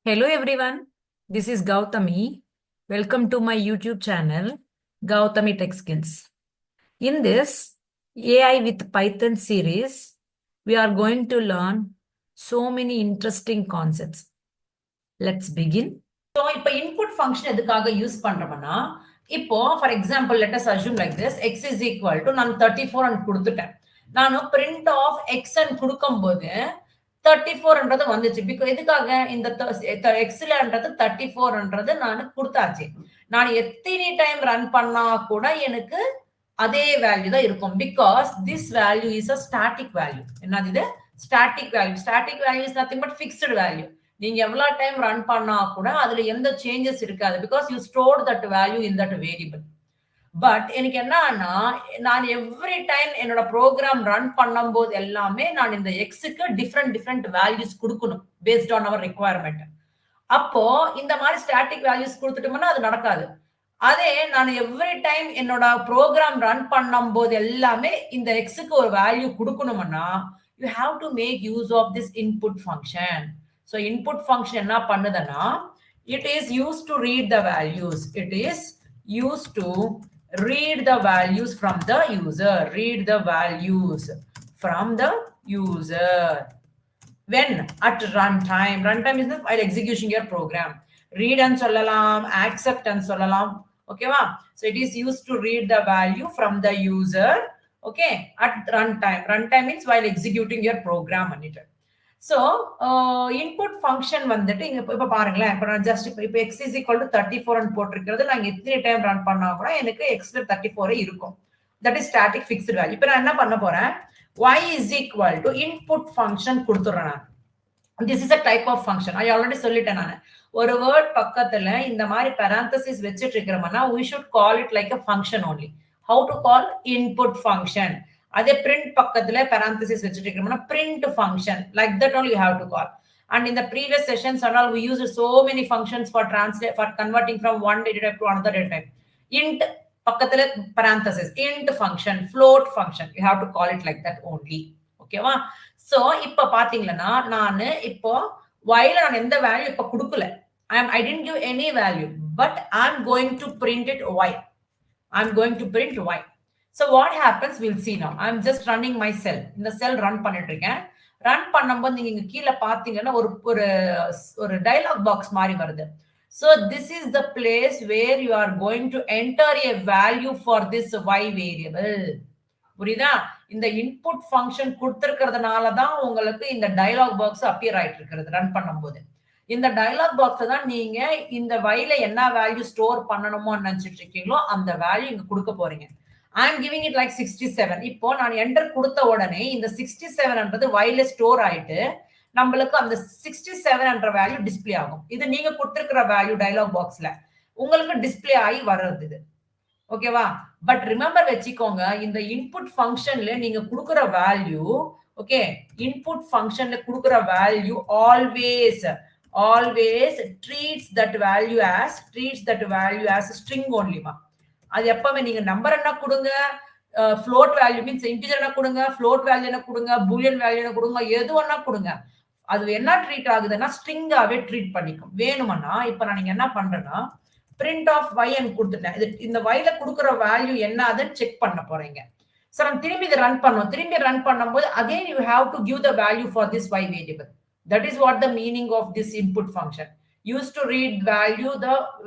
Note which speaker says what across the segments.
Speaker 1: Hello everyone, this is Gautami. Welcome to my YouTube channel, Gautami Tech Skills. In this AI with Python series, we are going to learn so many interesting concepts. Let's begin. So, இப்போ input function எதுக்காக use பண்றோம்னா, இப்போ for example let us assume like this x is equal to நான் 34 and கொடுத்துட்டேன். நான் print of x and கொடுக்கும்போது 34ன்றது வந்துச்சு. Because எதுக்காக இந்த xலன்றது 34ன்றது நான் கொடுத்தாச்சு. நான் எத்தனை டைம் ரன் பண்ணா கூட எனக்கு அதே வேல்யூ தான் இருக்கும். Because this value is a static value. என்னது இது? Static value. Static value is nothing but fixed value. நீங்க எவ்வளவு டைம் ரன் பண்ணா கூட அதுல எந்த சேஞ்சஸ் இருக்காது. Because you store that value in that variable. But எனக்கு என்னன்னா, நான் எவ்ரி டைம் என்னோட ப்ரோக்ராம் ரன் பண்ணும்போது எல்லாமே நான் இந்த எக்ஸுக்கு டிஃப்ரெண்ட் வேல்யூஸ் கொடுக்கணும் பேஸ்ட் ஆன் அவர் ரெக்குவயர்மெண்ட். அப்போ இந்த மாதிரி ஸ்டாட்டிக் வேல்யூஸ் கொடுத்துட்டோம்னா அது நடக்காது. அதே நான் எவ்ரி டைம் என்னோட ப்ரோக்ராம் ரன் பண்ணும்போது எல்லாமே இந்த எக்ஸுக்கு ஒரு வேல்யூ கொடுக்கணும்னா you have to make use of this input function. So input function என்ன பண்ணுதுன்னா, it is use to read the values. It is use to read the values from the user. Read the values from the user. When? At runtime. Runtime is the while executing your program. Read and sollalam, accept and sollalam. Okay, va? So it is used to read the value from the user. Okay, at runtime. Runtime means while executing your program on it. So input function வந்துட்டு இங்க இப்ப பாருங்களேன், இப்ப நான் just இப்ப X is equal to 34 போட்டிருக்கிறது. நாங்க எத்தனை டைம் ரன் பண்ணா கூட எனக்கு எக்ஸ்ல 34 இருக்கும். That is static fixed value. இப்ப நான் என்ன பண்ண போறேன், y is equal to input function கொடுத்துறேன் நான். This is a type of function. I already சொல்லிட்டேன் நான். ஒரு வேர்ட் பக்கத்துல இந்த மாதிரி parenthesis வச்சுட்டு இருக்கிறோம்னா we should call it like a function only. How to call? Input function. அதே print பக்கத்துல parenthesis வச்சுட்டு இருக்கிறோம்னா print function. Like that only you have to call. And in the previous sessions and all, we used so many functions for converting from one data type to another data type. Int பக்கத்துல parenthesis, int function, float function. You have to call it like that only. ஓகேவா? So இப்ப பாத்தீங்கன்னா நான் இப்போ while நான் எந்த value இப்ப கொடுக்கல. I didn't give any value, but I'm going to print it y. I'm going to print y. So what happens, we'll see now. I'm just running my cell. இந்த cell run பண்ணிட்டு இருக்கேன். Run பண்ணும்போது நீங்க இங்க கீழே பாத்தீங்கன்னா ஒரு ஒரு ஒரு டயலாக் பாக்ஸ் மாதிரி வருது. So this is the place where you are going to enter a value for this y variable. புரியுதா? இந்த இன்புட் ஃபங்க்ஷன் கொடுத்திருக்கிறதுனால தான் உங்களுக்கு இந்த டயலாக் பாக்ஸ் அப்பியர் ஆயிட்டு இருக்கிறது ரன் பண்ணும்போது. இந்த டயலாக் பாக்ஸ்ல தான் நீங்க இந்த வைல என்ன வேல்யூ ஸ்டோர் பண்ணணுமோ நினைச்சிட்டு இருக்கீங்களோ அந்த வேல்யூ இங்க கொடுக்க போறீங்க. I am giving it like 67. இப்போ நான் என்டர் கொடுத்த உடனே இந்த 67ன்றது வைல ஸ்டோர் ஆயிட்டு நம்மளுக்கு அந்த 67 என்ற வேல்யூ டிஸ்ப்ளே ஆகும். இது நீங்க கொடுத்திருக்கிற வேல்யூ டயலாக் பாக்ஸ்ல உங்களுக்கு டிஸ்ப்ளே ஆகி வர்றது இது. ஓகேவா? பட் ரிமெம்பர் வச்சுக்கோங்க, இந்த இன்புட் ஃபங்க்ஷன்ல நீங்க கொடுக்கிற வேல்யூ, ஓகே, இன்புட் ஃபங்க்ஷன்ல கொடுக்கிற value always treats that value as string only மா. அது எப்பவுமே நீங்க நம்பர் என்ன கொடுங்க, float value means integer என்ன கொடுங்க, float value என்ன கொடுங்க, boolean value என்ன கொடுங்க, எது வேணா கொடுங்க. அது என்ன ட்ரீட் ஆகுதுன்னா ஸ்ட்ரிங்காவே ட்ரீட் பண்ணிக்கும். வேணும்னா இப்ப நான் நீங்க என்ன பண்றேன்னா print of y and கொடுத்துட்டேன். இந்த yல கொடுக்கிற வேல்யூ என்ன அதுன்னு செக் பண்ண போறீங்க. சோ நம்ம திரும்பி இதை ரன் பண்ணோம். திரும்பி ரன் பண்ணும்போது again you have to give the value for this y variable. That is what the meaning of this input function. Used to read value,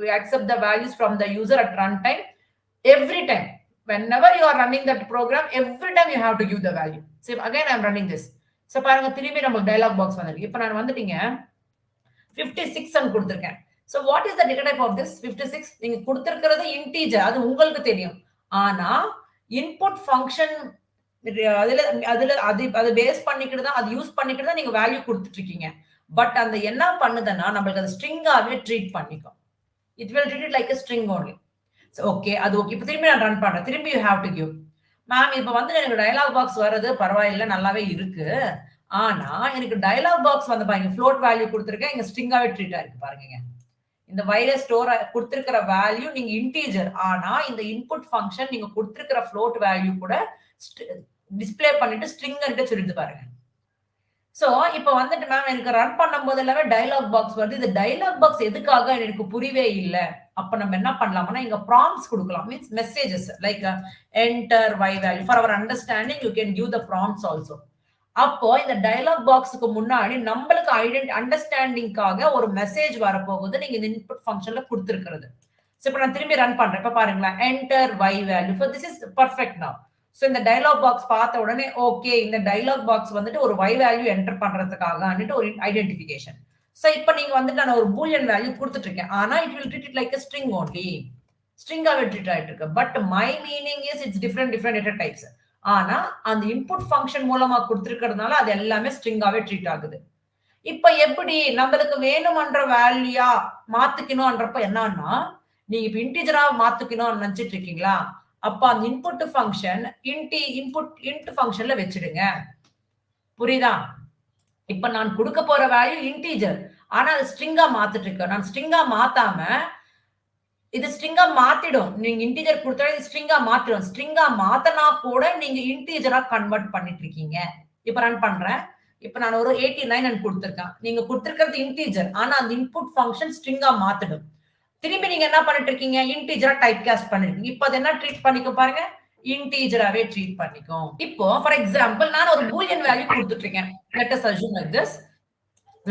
Speaker 1: we accept the values from the user at runtime. Every time, whenever you are running that program, every time you have to give the value. So again I am running this. So பாருங்க திரும்பி நமக்கு dialog box வந்திருக்கு. இப்போ நான் வந்துட்டீங்க 56 ன்னு கொடுத்திருக்கேன். So what is the data type of this 56? நீங்க கொடுத்திருக்கிறது integer, அது உங்களுக்கு தெரியும். ஆனா input function அது பேஸ் பண்ணிக்கிட்டு தான், அது யூஸ் பண்ணிக்கிட்டு தான் நீங்க வேல்யூ கொடுத்துட்டு இருக்கீங்க. பட் அந்த என்ன பண்ணுதுன்னா நம்மளுக்கு அது ஸ்ட்ரிங்காவே ட்ரீட் பண்ணிக்கும். It will treat it like a string only. So okay, அது ஓகே. இப்போ திரும்பி நான் ரன் பண்றேன். திரும்பி you have to give. Ma'am இப்போ வந்து எனக்கு டயலாக் பாக்ஸ் வர்றது பரவாயில்லை, நல்லாவே இருக்கு. ஆனா எனக்கு டயலாக் பாக்ஸ் வந்து பாருங்க, float வேல்யூ கொடுத்திருக்கேன், இங்க ஸ்ட்ரிங்காவே ட்ரீட் ஆயிருக்கு பாருங்க. இந்த வைரஸ் ஸ்டோர் கொடுத்திருக்கிற வேல்யூ நீங்க இன்டீஜர், ஆனா இந்த இன்புட் ஃபங்க்ஷன் நீங்க கொடுத்திருக்கிற float வேல்யூ கூட டிஸ்ப்ளே பண்ணிட்டு ஸ்ட்ரிங் சொல்லிட்டு பாருங்க. சோ இப்ப வந்துட்டு மேம் எனக்கு ரன் பண்ணும்போது எல்லாமே டயலாக் பாக்ஸ் வருது. இது டயலாக் பாக்ஸ் எதுக்காக எனக்கு புரியவே இல்ல. அப்ப நம்ம என்ன பண்ணலாம்னா இங்க ப்ராம்ப்ட்ஸ் குடுக்கலாம். Means messages like enter y value for our understanding you can give the prompts also. அப்போ இந்த டயலாக் பாக்ஸ்க்கு முன்னாடி நம்மளுக்கு அண்டர்ஸ்டாண்டிங்காக ஒரு மெசேஜ் வரப்போகுது. நீங்க இந்த இன்புட் ஃபங்ஷன்ல குடுத்திருக்கிறது. சோ இப்ப நான் திரும்பி ரன் பண்றேன். இப்ப பாருங்களேன். Enter y value. So this is perfect now. So இந்த டயலாக் பாக்ஸ் பார்த்த உடனே ஓகே இந்த டயலாக் பாக்ஸ் வந்துட்டு ஒரு y வேல்யூ என்டர் பண்றதுக்காக ஒரு ஐடென்டிஃபிகேஷன். சோ இப்ப நீங்க வந்துட்டு நான் ஒரு பூலியன் வேல்யூ கொடுத்துட்டு இருக்கேன். ஆனா it will treat it like a string only. ஸ்ட்ரிங்காவே ட்ரீட் ஆயிட்டு இருக்கு. But my meaning is it's different data types. ஆனா அந்த இன்புட் ஃபங்க்ஷன் மூலமா கொடுத்திருக்கிறதுனால அது எல்லாமே ஸ்ட்ரிங்காவே ட்ரீட் ஆகுது. இப்ப எப்படி நம்மளுக்கு வேணும்ன்ற வேல்யூயா மாத்திக்கணும்ன்றப்ப என்னன்னா நீங்க இப்ப இன்டிஜரா மாத்திக்கணும்னு நினைச்சிட்டு இருக்கீங்களா? அப்ப அந்த இன்புட் ஃபங்க்ஷன் இன்ட் ஃபங்க்ஷன்ல வச்சிடுங்க. புரியுதா? இப்ப நான் கொடுக்க போற வேல்யூ இன்டிஜர். ஆனா அது ஸ்ட்ரிங்கா மாத்திட்டு இருக்கேன். நான் ஸ்ட்ரிங்கா மாத்தாம இது ஸ்ட்ரிங்கா மாத்திடும். நீங்க இன்டிஜர் கொடுத்தா இது ஸ்ட்ரிங்கா மாத்திடும். ஸ்ட்ரிங்கா மாத்தனா கூட நீங்க இன்டிஜரா கன்வெர்ட் பண்ணிட்டு இருக்கீங்க. இப்ப ரன் பண்றேன். இப்ப நான் ஒரு 89 கொடுத்திருக்கேன். நீங்க கொடுத்திருக்கிறது இன்டிஜர். ஆனா அந்த இன்புட் ஃபங்க்ஷன் ஸ்ட்ரிங்கா மாத்திடும். திரும்பி நீங்க என்ன பண்ணிட்டு இருக்கீங்க? இன்டிஜரா டைப் காஸ்ட் பண்ணிருக்கீங்க. இப்போ அது என்ன ட்ரீட் பண்ணிக்கும் பாருங்க. இன்டிஜராவே ட்ரீட் பண்ணிக்கும். இப்போ ஃபார் எக்ஸாம்பிள் நான் ஒரு பூலியன் வேல்யூ கொடுத்துட்டு இருக்கேன். Let us assume like this.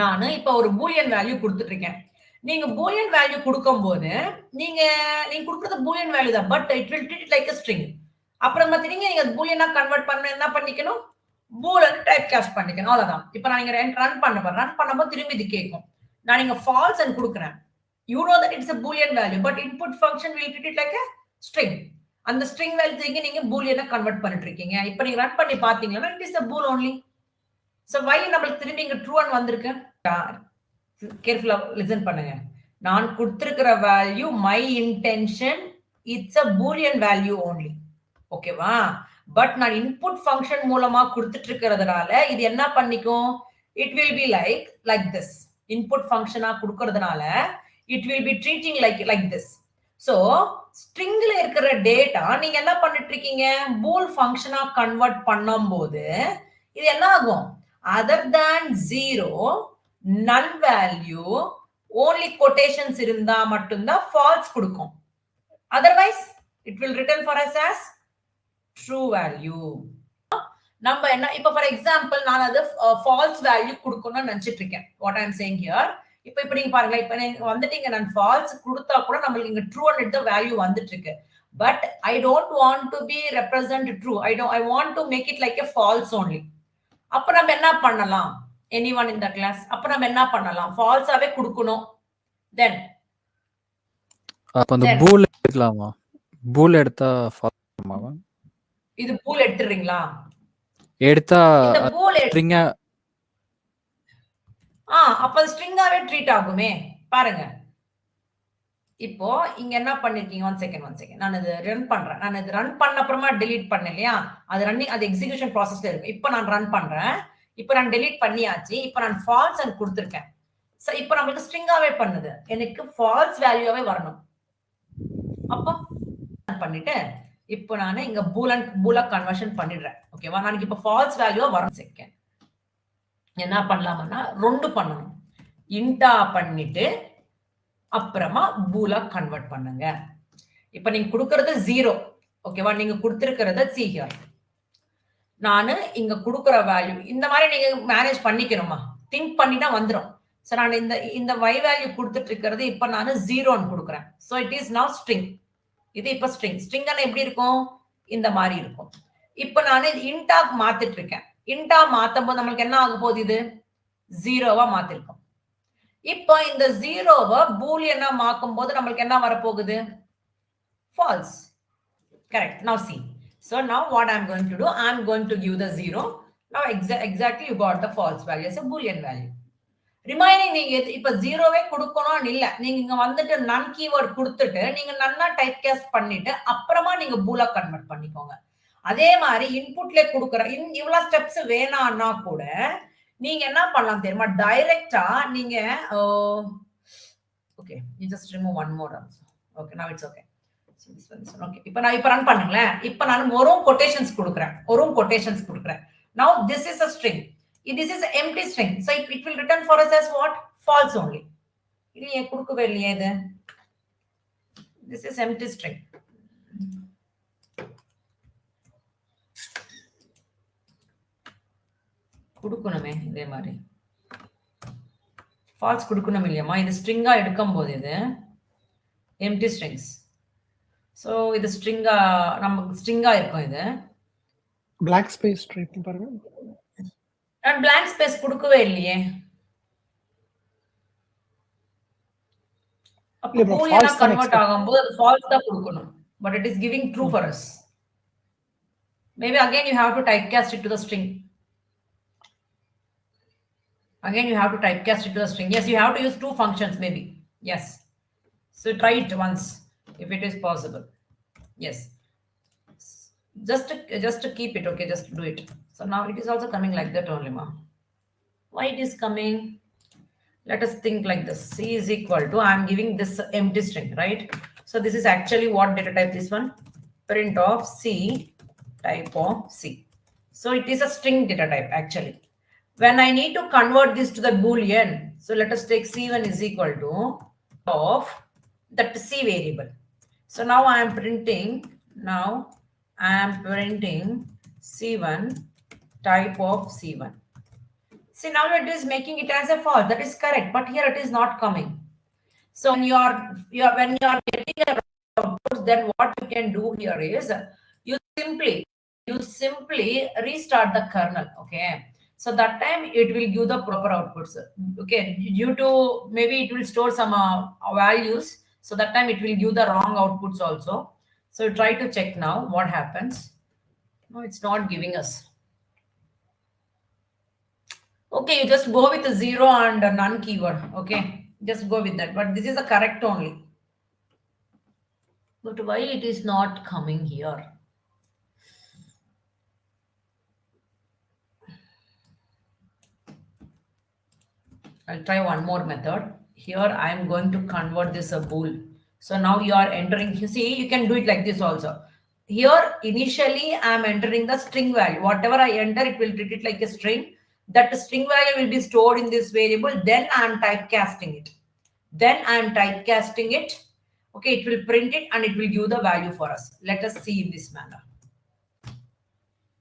Speaker 1: நான் இப்போ ஒரு பூலியன் வேல்யூ கொடுத்துட்டு இருக்கேன். நீங்க பூலியன் வேல்யூ கொடுக்கும்போது நீங்க கொடுக்கிறது பூலியன் வேல்யூ தான். But it will treat like a string. அப்புறம் பாத்தீங்க நீங்க பூலியனா கன்வெர்ட் பண்ண என்ன பண்ணிக்கணும்? பூலன் டைப் காஸ்ட் பண்ணிக்கணும். அவ்வளவுதான். இப்போ நான் இங்க ரன் பண்ணும்போது திரும்பி இது கேட்கும். நான் இங்க ஃபால்ஸ் ன்னு கொடுக்கிறேன். You know that it's a boolean value, but input function will treat it like a string. அந்த string வேல்யூ நீங்க பூலியனா கன்வெர்ட் பண்ணிட்டு இருக்கீங்க. இப்போ நீங்க ரன் பண்ணி பாத்தீங்கன்னா it is a bool only. So why நம்மளுக்கு திரும்பி இங்க true ன்னு வந்திருக்கு? கேர்ஃபுல்லா லிசன் பண்ணுங்க. நான் கொடுத்திருக்கிற value my intention it's a boolean value only. ஓகேவா? பட் நான் இன்புட் ஃபங்க்ஷன் மூலமா கொடுத்துட்டு இருக்கிறதுனால இது என்ன பண்ணிக்கும்? It will be like this. Input ஃபங்க்ஷனா கொடுக்கிறதுனால it will be treating like this. So ஸ்ட்ரிங்ல இருக்கிற டேட்டா நீங்க என்ன பண்ணிட்டு இருக்கீங்க? பூல் ஃபங்க்ஷனா கன்வெர்ட் பண்ணும்போது இது என்ன ஆகும்? Other than 0 null value only quotations இருந்தா மட்டும்தான் false கொடுக்கும். otherwise it will return for us as true value. நம்ம என்ன இப்ப ஃபார் எக்ஸாம்பிள் நான் அது false வேல்யூ கொடுக்கணும்னு நினைச்சிட்டு இருக்கேன். what I am saying here. இப்ப நீங்க பாருங்க. இப்ப நீங்க வந்துட்டீங்க நான் ஃபால்ஸ் கொடுத்தா கூட நம்மளுக்கு இங்க ட்ரூ ன்ற வேல்யூ வந்துட்டு இருக்கு. But I don't want to be represent true. I want to make it like a false only. அப்ப நம்ம என்ன பண்ணலாம்? anyone in the class? அப்ப நம்ம என்ன பண்ணலாம்? ஃபால்ஸாவே கொடுக்கணும். then
Speaker 2: அப்ப அந்த பூல் எடுக்கலாமா? பூல் எடுத்தா ஃபால்ஸ்.
Speaker 1: இது பூல் எடுத்துறீங்களா?
Speaker 2: எடுத்தா
Speaker 1: இந்த பூல்
Speaker 2: ஸ்ட்ரிங்கா
Speaker 1: அப்ப ஸ்ட்ரிங்காவே ட்ரீட் ஆகுமே. பாருங்க. இப்போ இங்க என்ன பண்ணிருக்கீங்க? One second. நான் இது ரன் பண்றேன். நான் இது ரன் பண்ண அப்புறமா delete பண்ணேன் இல்லையா? அது ரன்னிங் அது எக்ஸிகியூஷன் ப்ராசஸ்ல இருக்கு. இப்போ நான் ரன் பண்றேன். இப்போ நான் delete பண்ணியாச்சு. இப்போ நான் false ன்னு கொடுத்திருக்கேன். சோ இப்போ நமக்கு ஸ்ட்ரிங்காவே பண்ணுது. எனக்கு false வேல்யூவே வரணும். அப்போ பண்ணிட்டு இப்போ நான் இங்க பூலா கன்வர்ஷன் பண்ணிடுறேன். ஓகேவா? எனக்கு இப்போ false வேல்யூவா வரும். செகண்ட் என்ன பண்ணலாம்னா 2 பண்ணணும். இன்டா பண்ணிட்டு அப்புறமா பூலா கன்வெர்ட் பண்ணுங்க. இப்ப நீங்க கொடுக்கிறது 0. ஓகேவா? நீங்க கொடுத்திருக்கிறது see here. நானு இங்க கொடுக்கிற வேல்யூ இந்த மாதிரி நீங்க மேனேஜ் பண்ணிக்கணுமா? திங்க் பண்ணினா வந்துரும். சோ நான் இந்த y வேல்யூ கொடுத்துட்டு இருக்கிறது இப்ப நான் 0 ன்னு கொடுக்கிறேன். சோ இட் இஸ் நவ ஸ்ட்ரிங். இது இப்ப ஸ்ட்ரிங். ஸ்ட்ரிங்னா எப்படி இருக்கும்? இந்த மாதிரி இருக்கும். இப்ப நான் இன்டா மாத்திட்டு இருக்கேன். இன்டா மாத்தும்போது நமக்கு என்ன ஆக போகுது? இது 0வா மாத்திருக்கோம். இப்போ இந்த 0வ பூலியனா மாக்கும்போது நமக்கு என்ன வர போகுது? false. Correct. Now see. So now what I am going to do? I am going to give the 0. Now exactly you got the false value as a boolean value. Remaining நீங்க இப்ப 0வே கொடுக்கணும்னு இல்ல. நீங்க இங்க வந்துட்டு none keyword கொடுத்துட்டு நீங்க நன்னா டைப் காஸ்ட் பண்ணிட்டு அப்புறமா நீங்க பூலா கன்வெர்ட் பண்ணிக்கோங்க. அதே மாதிரி இன்புட்ல கொடுக்கிற இவ்வளவு ஸ்டெப்ஸ் வேணாம்னா கூட நீங்க என்ன பண்ணலாம் தெரியுமா? டைரக்டா நீங்க okay you just remove one more also. Okay, now it's okay. Okay, இப்போ நான் ரன் பண்ணுங்களேன். இப்போ நான் ஒரு கொட்டேஷன்ஸ் கொடுக்கிறேன். now this is a string. This is empty string. So it will return for us as what? False only. This is empty string. குடுக்கணுமே இதே மாதிரி falls குடுக்கணும் இல்லையம்மா இது ஸ்ட்ரிங்கா எடுக்கும் போது இது எம்டி ஸ்ட்ரிங்ஸ் ஸோ இது ஸ்ட்ரிங்கா நமக்கு ஸ்ட்ரிங்கா இருக்கும் இது
Speaker 3: blank space ட்ரை பண்ணி பாருங்க
Speaker 1: அண்ட் blank space கொடுக்கவே இல்லையே அப்போ பூலியனா கன்வர்ட் ஆகும்போது அது ஃபால்ஸ் தான் கொடுக்கணும் but it is giving true for us maybe again you have to typecast it to the string again you have to typecast it to the string yes you have to use two functions maybe yes so try it once if it is possible yes just to keep it okay just do it so now it is also coming like that only ma why it is coming let us think like this c is equal to I am giving this empty string right so this is actually what data type this one print of c type of c so it is a string data type actually when I need to convert this to the boolean so let us take c1 is equal to of that c variable so now I am printing c1 type of c1 see now it is making it as a false that is correct but here it is not coming so when you are getting a output then what you can do here is you simply restart the kernel okay so that time it will give the proper outputs okay due to maybe it will store some values so that time it will give the wrong outputs also so try to check now what happens no it's not giving us okay you just go with the 0 and none keyword okay just go with that but this is the correct only but why it is not coming here I'll try one more method. Here I am going to convert this a bool. So now you are entering, you see, you can do it like this also. Here, initially I am entering the string value. Whatever I enter, it will treat it like a string. That string value will be stored in this variable. Then I am typecasting it. Okay, it will print it and it will give the value for us. Let us see in this manner.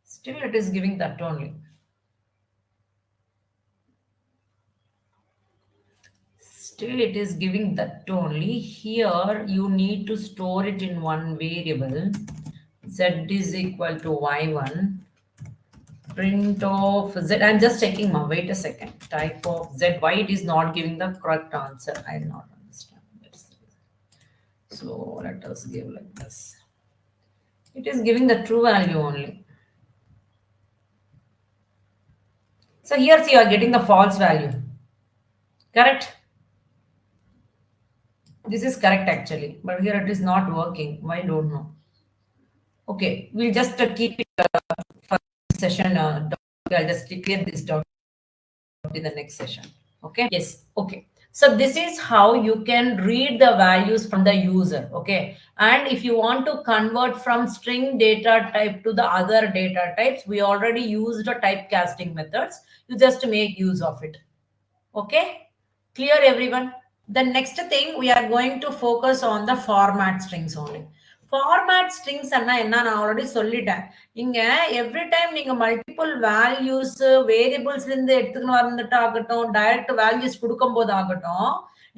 Speaker 1: Still it is giving that only. Still it is giving that only. Here you need to store it in one variable. Z is equal to y1. Print of z. I'm just checking. Wait a second. Type of z. Why it is not giving the correct answer? I do not understand. So let us give like this. It is giving the true value only. So here see you are getting the false value. Correct? This is correct actually, but here it is not working. Why don't know. Okay, we'll just keep it for session. I'll just clear this doubt in the next session. Okay. Yes. Okay. So this is how you can read the values from the user. Okay. And if you want to convert from string data type to the other data types, we already used the typecasting methods. You just make use of it. Okay. Clear everyone? The next thing we are going to focus on the format strings only. Format strings அண்ணா என்ன நான் already சொல்லிட்டேன் இங்க every time நீங்க multiple values வேரியபிள்ஸ்ல இருந்து எடுத்துக்கணும் வந்துட்டு ஆகட்டும் direct values கொடுக்கும் போது ஆகட்டும்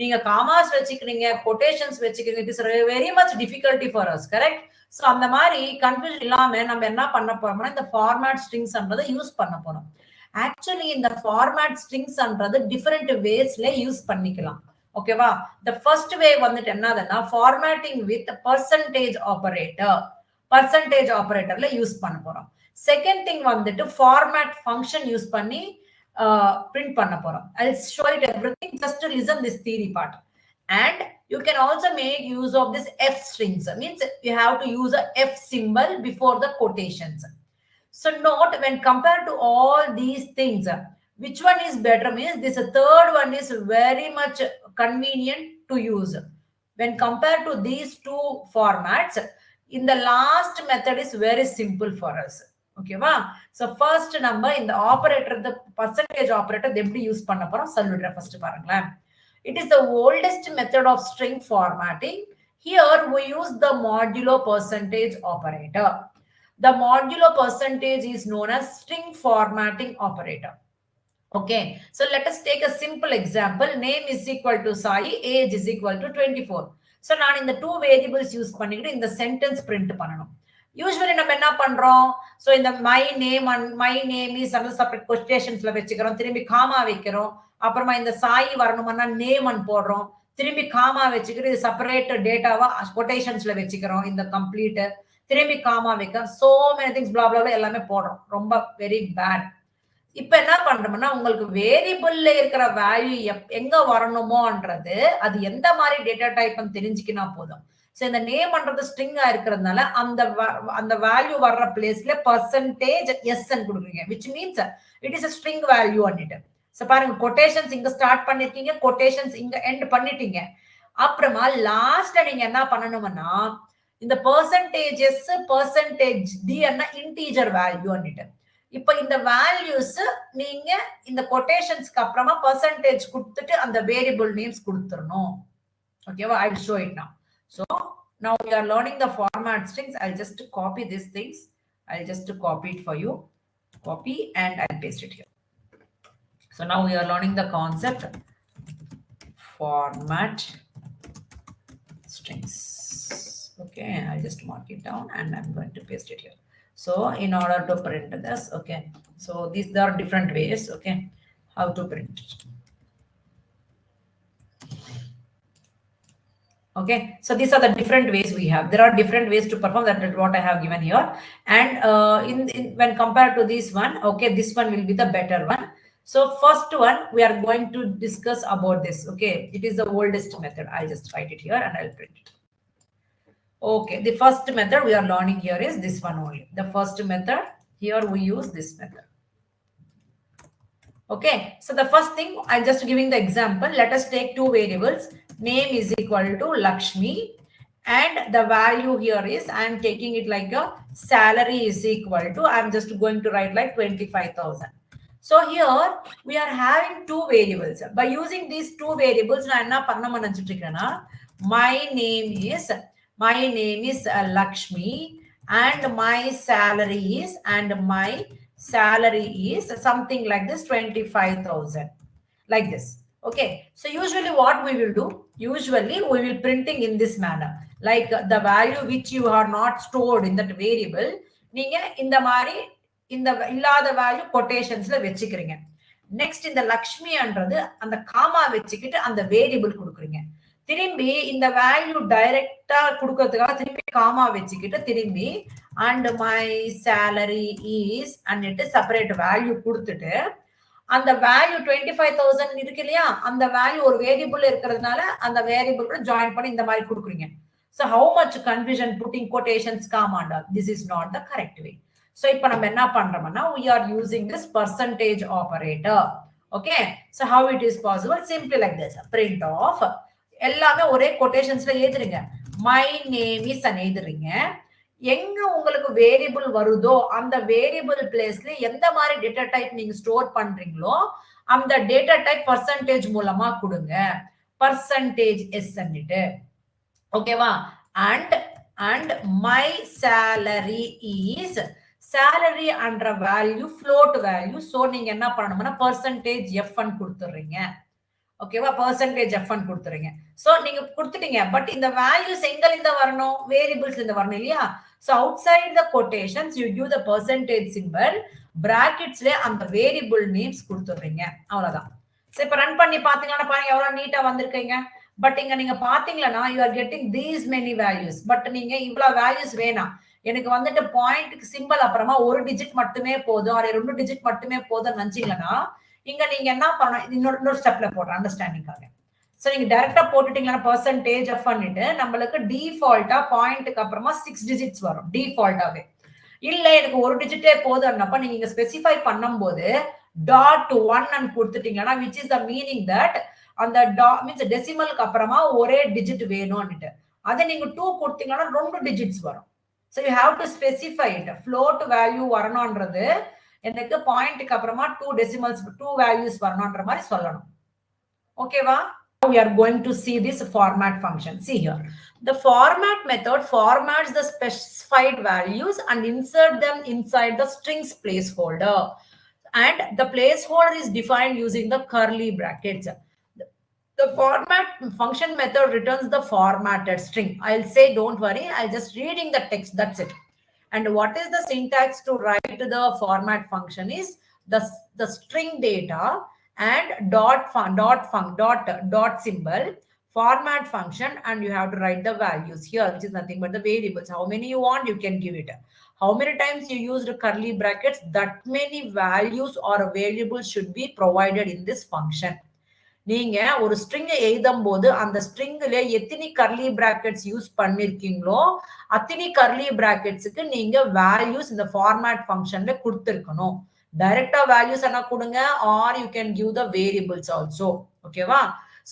Speaker 1: நீங்க காமாஸ் வச்சுக்கிறீங்க கொட்டேஷன்ஸ் வச்சுக்கிறீங்க it is very much difficulty for us correct so அந்த மாதிரி கன்ஃபியூஷன் இல்லாம நம்ம என்ன பண்ண போறோம்னா இந்த ஃபார்மேட் ஸ்ட்ரிங்ஸ்ன்றதை யூஸ் பண்ண போறோம் ஆக்சுவலி இந்த ஃபார்மேட் ஸ்ட்ரிங்ஸ்ன்றது டிஃபரெண்ட் வேஸ்ல யூஸ் பண்ணிக்கலாம் ஓகேவா the first way வந்துட்டு என்னதுன்னா formatting with percentage operatorல யூஸ் பண்ண போறோம் செகண்ட் திங் வந்துட்டு format function யூஸ் பண்ணி print பண்ண போறோம் I'll show it everything just to listen this theory part and you can also make use of this f strings means you have to use a f symbol before the quotations so note when compared to all these things which one is better means this third one is very much convenient to use when compared to these two formats in the last method is very simple for us ஓகேவா? So first நம்ம இந்த operator, இந்த percentage operator எப்படி use பண்ண போறோம் சொல்லிடுறேன். First பாருங்களேன். It is the oldest method of string formatting. Here we use the modulo percentage operator. The modulo percentage is known as string formatting operator. Okay, so let us take a simple example. Name is equal to Sai, age is equal to 24. So நான் இந்த two variables use பண்ணிக்கிட்டு இந்த sentence print பண்ணணும். Usually நம்ம என்ன பண்றோம்? So இந்த my name and my name is அந்த செப்பரேட் கொட்டேஷன்ஸ்ல வச்சுக்கிறோம், திரும்பி காமா வைக்கிறோம், அப்புறமா இந்த சாய் வரணும்னா நேம் அண்ட் போடுறோம், திரும்பி காமா வச்சுக்கிட்டு இது செப்பரேட் டேட்டாவா கொட்டேஷன்ஸ்ல வச்சுக்கிறோம், இந்த கம்ப்ளீட் திரும்பி காமா வைக்கிறோம், so many things blah blah எல்லாமே போடுறோம். ரொம்ப வெரி பேட். இப்ப என்ன பண்றோம்னா உங்களுக்கு வேரியபிள்ல இருக்கிற வேல்யூ எங்க வரணுமோன்றது அது எந்த மாதிரி டேட்டா டைப்னு தெரிஞ்சுக்கினா போதும். சோ இந்த நேம்ன்றது ஸ்ட்ரிங்கா இருக்கிறதுனால அந்த வேல்யூ வர்ற பிளேஸ்ல பர்சன்டேஜ் எஸ் ன்னு கொடுக்குறீங்க, which means it is a string value அன்னிட்டு. சோ பாருங்க, கொட்டேஷன்ஸ் இங்க ஸ்டார்ட் பண்ணிருக்கீங்க, கொட்டேஷன்ஸ் இங்க எண்ட் பண்ணிட்டீங்க. அப்புறமா லாஸ்ட்ல நீங்க என்ன பண்ணணும்னா இந்த பர்சன்டேஜ் எஸ் பர்சன்டேஜ் டி அன்னா இன்டீஜர் வேல்யூ அன்னிட்டு. இப்ப இந்த வேல்யூஸ் நீங்க இந்த கொட்டேஷன்ஸ்க்கு அப்புறமா பர்சன்டேஜ் கொடுத்துட்டு அந்த வேரியபிள் நேம்ஸ் கொடுத்துறணும். ஓகேவா? I will show it now. So now we are learning the format strings. I'll just copy these things. I'll just copy it for you. Copy and I'll paste it here. So now we are learning the concept format strings. Okay, I'll just mark it down and I'm going to paste it here. So in order to print this, okay, so these there are different ways, okay, how to print it. Okay, so these are the different ways we have. There are different ways to perform, that is what I have given here. And when compared to this one, okay, this one will be the better one. So first one we are going to discuss about this. Okay, it is the oldest method. I'll just write it here and I'll print it. Okay, the first method we are learning here is this one only. The first method, here we use this method. Okay, so the first thing, I'm just giving the example. Let us take two variables. Name is equal to Lakshmi and the value here is, I'm taking it like a salary is equal to, I'm just going to write like 25,000. So here we are having two variables. By using these two variables, நான் என்ன பண்ண நினைச்சிட்டு இருக்கேன்னா, my name is Lakshmi and my salary is something like this 25,000, like this. Okay, so usually what we will do, usually we will printing in this manner, like the value which you are not stored in that variable, நீங்க இந்த மாதிரி இந்த இல்லாத value கொட்டேஷன்ஸ்ல வெச்சுக்கிறீங்க. Next இந்த லக்ஷ்மின்றது அந்த gamma வெச்சுக்கிட்டு அந்த variable கொடுக்குறீங்க. திரும்பி இந்த வேல்யூ டைரக்டா கொடுக்கிறதுக்காக திரும்பி காமா வச்சுக்கிட்டு திரும்பி அண்ட் மை சேலரி இஸ் அன்னிட்டு செப்பரேட் வேல்யூ கொடுத்துட்டு அந்த வேல்யூ 25,000 இருக்கு இல்லையா, அந்த வேல்யூ ஒரு வேரியபிள் இருக்கிறதுனால அந்த வேரியபிள் கூட ஜாயின் பண்ணி இந்த மாதிரி கொடுக்குறீங்க. So how much confusion putting quotations comma and all, this is not the correct way. So இப்ப நம்ம என்ன பண்றோம்னா we are using this percentage operator. Okay, so how it is possible? Simply like this, print off எல்லாமே ஒரே கொட்டேஷன்ஸ்ல எழுதுறீங்க, my name is எழுதுறீங்க. எங்க உங்களுக்கு வேரியபிள் வருதோ அந்த வேரியபிள் பிளேஸ்ல எந்த மாதிரி டேட்டா டைப் நீங்க ஸ்டோர் பண்றீங்களோ அந்த டேட்டா டைப் பர்சன்டேஜ் மூலமா கொடுங்க, பர்சன்டேஜ் எஸ் அன்னிட்டு. ஓகேவா? and my salary is, salary என்ற வேல்யூ ஃப்ளோட் வேல்யூ. சோ நீங்க என்ன பண்ணணும்னா பர்சன்டேஜ் எஃப் ன்னு கொடுத்துறீங்க. ஓகேவா? பர்சன்டேஜ் எஃப் ன்னு கொடுத்துறீங்க. சோ நீங்க கொடுத்துட்டீங்க, பட் இந்த வேல்யூஸ் எங்க இருந்து வரணும்? வேரியபிள்ஸ்ல இருந்து வரணும் இல்லையா? So outside the quotations you give the percentage symbol, பிராக்கெட்ஸ்ல அந்த வேரியபிள் நேம்ஸ் கொடுத்துறீங்க. அவ்வளவுதான். சோ இப்ப ரன் பண்ணி பாத்தீங்கன்னா பாருங்க எவ்வளவு நீட்டா வந்திருக்கீங்க. பட் இங்க நீங்க பாத்தீங்கன்னா you are getting these many values. But நீங்க இவ்வளவு வேல்யூஸ் வேணாம், எனக்கு வந்துட்டு பாயிண்ட்க்கு சிம்பிள் அப்புறமா ஒரு டிஜிட் மட்டுமே போதும், அது 2 டிஜிட் மட்டுமே போதும்னு நினைச்சீங்கன்னா இங்க நீங்க என்ன பண்ணணும், இன்னொரு ஸ்டெப்ல போடுறேன் அண்டர்ஸ்டாண்டிங்காக. சோ நீங்க டைரக்டா போட்டுட்டீங்கன்னா பர்சன்டேஜ் எஃப் பண்ணிட்டு நம்மளுக்கு டிஃபால்ட்டா பாயிண்ட்க்கு அப்புறமா 6 டிஜிட்ஸ் வரும் டிஃபால்ட்டாவே. இல்ல எனக்கு ஒரு டிஜிட்டே போதும்னப்ப நீங்க இங்க ஸ்பெசிஃபை பண்ணும்போது .1 ன்னு கொடுத்துட்டீங்கன்னா which is the meaning that அந்த மீன்ஸ் டெசிமலுக்கு அப்புறமா ஒரே டிஜிட் வேணும்னுட்டு. அதை நீங்க 2 கொடுத்தீங்கன்னா 2 டிஜிட்ஸ் வரும். So you have to specify it. Float value வரணும்ன்றது எனக்கு பாயிண்ட்க்கு அப்புறமா 2 decimals 2 values வரணும்ன்ற மாதிரி சொல்லணும். ஓகேவா? We are going to see this format function. See here. The format method formats the specified values and insert them inside the strings placeholder. And the placeholder is defined using the curly brackets. The format function method returns the formatted string. I'll say, don't worry, I'll just reading the text, that's it. And what is the syntax to write the format function is the string data and dot symbol, format function, and you have to write the values here, which is nothing but the variables. How many you want, you can give it. How many times you used curly brackets, that many values or variables should be provided in this function. நீங்க ஒரு string எழுதும் போது அந்த ஸ்ட்ரிங்ல எத்தனை curly brackets use பண்ணிருக்கீங்களோ அத்தனை curly பிராக்கெட்ஸ்க்கு நீங்க values இந்த format ஃபங்க்ஷன்ல கொடுத்திருக்கணும். டைரக்டா வேல்யூஸ் என்ன கொடுங்க, are you can give the variables also. ஓகேவா?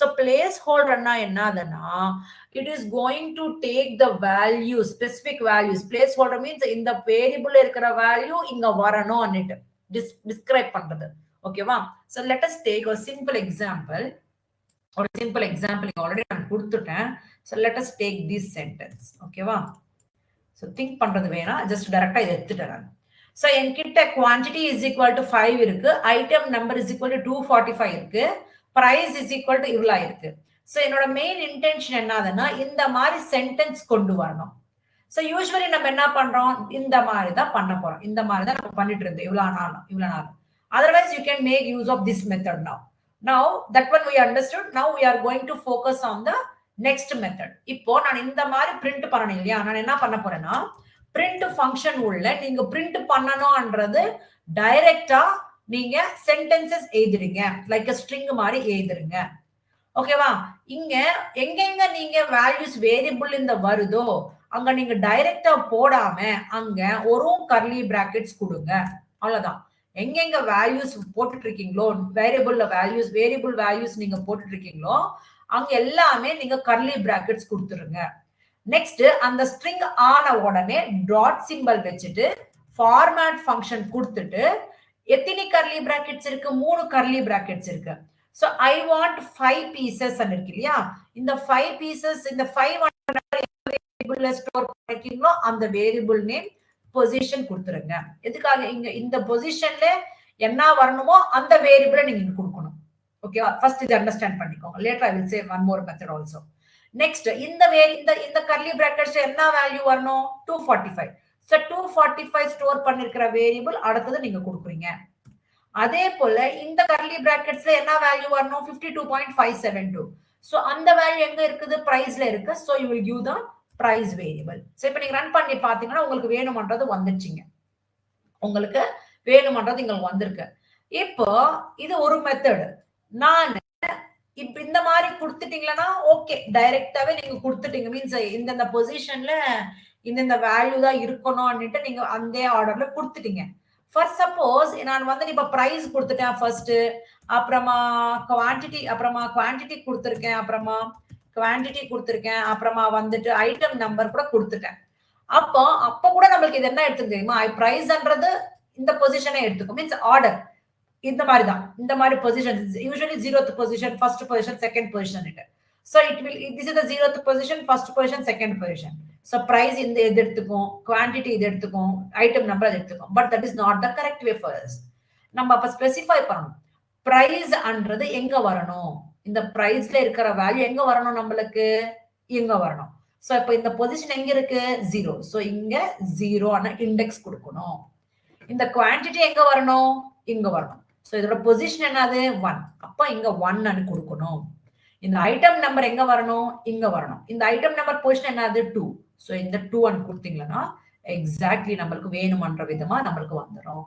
Speaker 1: So placeholder என்னதுன்னா it is going to take the values, specific values. Placeholder means இந்த வேரியபிள் இருக்கிற வேல்யூ இங்க வரணும் அன்னிட்டு டிஸ்கிரைப் பண்றது. ஓகேவா? So let us take a simple example. ஒரு simple example already நான் கொடுத்துட்டேன். So let us take this sentence. ஓகேவா? So think பண்றது வேணா, just டைரக்டா இதை எடுத்துட்டேன். So என்கிட்ட quantity is equal to 5 இருக்கு, item number is equal to 245 இருக்கு, price is equal to இவ்வளோ இருக்கு. So என்னோட மெயின் இன்டென்ஷன் என்னதுன்னா இந்த மாதிரி சென்டென்ஸ் கொண்டு வரணும். So usually நம்ம என்ன பண்றோம், இந்த மாதிரி தான் பண்ண போறோம், இந்த மாதிரி தான் நம்ம பண்ணிட்டு இருந்தோம் இவ்வளோ நாள். Otherwise, you can make use of this method now. Now, that one we understood. Now, we are going to focus on the next method. இப்போ நான் இந்த மாதிரி print பண்ணணும் இல்லையா, நான் என்ன பண்ண போறேன்னா print function உள்ள நீங்க print பண்ணணும்ன்றது டைரக்டா நீங்க sentences எழுதுறீங்க, like a string மாதிரி எழுதுறீங்க. ஓகேவா? இங்க எங்கெங்க நீங்க வேல்யூஸ் வேரியபிள் இந்த வருதோ அங்க நீங்க டைரக்டா போடாம அங்க ஒரு கர்லி பிராக்கெட்ஸ் கொடுங்க, அவ்வளவுதான். எங்கெங்க வேல்யூஸ் போட்டுட்டு இருக்கீங்களோ, வேரியபிள் வேல்யூஸ் நீங்க போட்டுட்டு இருக்கீங்களோ அங்க எல்லாமே நீங்க கர்லி பிராக்கெட்ஸ் கொடுத்துருங்க. நெக்ஸ்ட் அந்த ஸ்ட்ரிங் ஆன உடனே டாட் சிம்பல் வச்சுட்டு ஃபார்மேட் ஃபங்க்ஷன் கொடுத்துட்டு எத்தனை கர்லி பிராக்கெட்ஸ் இருக்கு, 3 கர்லி பிராக்கெட்ஸ் இருக்கு. சோ ஐ வாண்ட் 5 பீசஸ் இருக்கு இல்லையா, இந்த 5 பீசஸ் இந்த 5 வேரியபிள்ல ஸ்டோர் பண்ணிருக்கீங்களோ அந்த வேரியபிள் நேம் பொசிஷன் கொடுத்துருங்க. எதுக்காக, இங்க இந்த பொசிஷன்ல என்ன வரணுமோ அந்த வேரியபிளை நீங்க கொடுக்கணும். ஓகேவா? ஃபர்ஸ்ட் இது அண்டர்ஸ்டாண்ட் பண்ணிக்கோங்க. Later I will say one more method also. Next இந்த கர்லி பிராக்கெட்ஸ் என்ன வேல்யூ வரணும், 245. சோ 245 ஸ்டோர் பண்ணிருக்கிற வேரியபிள் அடுத்தது நீங்க கொடுக்குறீங்க. அதே போல இந்த கர்லி பிராக்கெட்ஸ்ல என்ன வேல்யூ வரணும், 52.572. சோ அந்த வேல்யூ எங்க இருக்குது, பிரைஸ்ல இருக்கு. So you will give the price variable. So இப்ப நீங்க ரன் பண்ணி பாத்தீங்கன்னா உங்களுக்கு வேணும்ன்றது வந்துருச்சுங்க, உங்களுக்கு வேணும்ன்றது இங்க வந்திருக்கு. இப்போ இது ஒரு மெத்தட். நான் இப்ப இந்த மாதிரி கொடுத்துட்டீங்கன்னா ஓகே, டைரக்டாவே நீங்க கொடுத்துட்டீங்க, மீன்ஸ் இந்த பொசிஷன்ல இந்த வேல்யூ தான் இருக்கணும்னுட்டு நீங்க அந்த ஆர்டர்ல கொடுத்துட்டீங்க. ஃபர்ஸ்ட் சப்போஸ் நான் இப்ப பிரைஸ் கொடுத்துட்டேன் ஃபர்ஸ்ட், அப்புறமா குவான்டிட்டி கொடுத்துருக்கேன், அப்புறமா குவான்டிட்டி கொடுத்துருக்கேன், அப்புறமா ஐட்டம் நம்பர் கூட கொடுத்துட்டேன். அப்ப கூட நம்மளுக்கு இது என்ன எடுத்துக்க தெரியுமா, பிரைஸ்ன்றது இந்த பொசிஷனை எடுத்துக்கும், மீன்ஸ் ஆர்டர் இந்த மாதிரி தான். இந்த மாதிரி position usually 0th position, first position, second position. So it will, this is the 0th position, first position, second position. So price இந்த இது எடுத்துக்கும், quantity இது எடுத்துக்கும், item number இது எடுத்துக்கும். But that is not the correct way for us. நம்ம அப்ப specify பண்ணணும், பிரைஸ் அன்றது எங்க வரணும், இந்த பிரைஸ்ல இருக்கிற வேல்யூ எங்க வரணும், நம்மளுக்கு இங்க வரணும். சோ இப்ப இந்த பொசிஷன் எங்க இருக்கு, 0. சோ இங்க 0 ஆன இண்டெக்ஸ் கொடுக்கணும். இந்த குவான்டிட்டி எங்க வரணும், இங்க வரணும். சோ இதோட பொசிஷன் என்னது, 1. அப்ப இங்க 1 ன்னு கொடுக்கணும். இந்த ஐட்டம் நம்பர் எங்க வரணும், இங்க வரணும். இந்த ஐட்டம் நம்பர் பொசிஷன் என்னது, 2. சோ இந்த 2 ன்னு கொடுத்தீங்கன்னா எக்ஸாக்ட்லி நம்மளுக்கு வேணும்ன்ற விதமா நம்மளுக்கு வந்துரும்.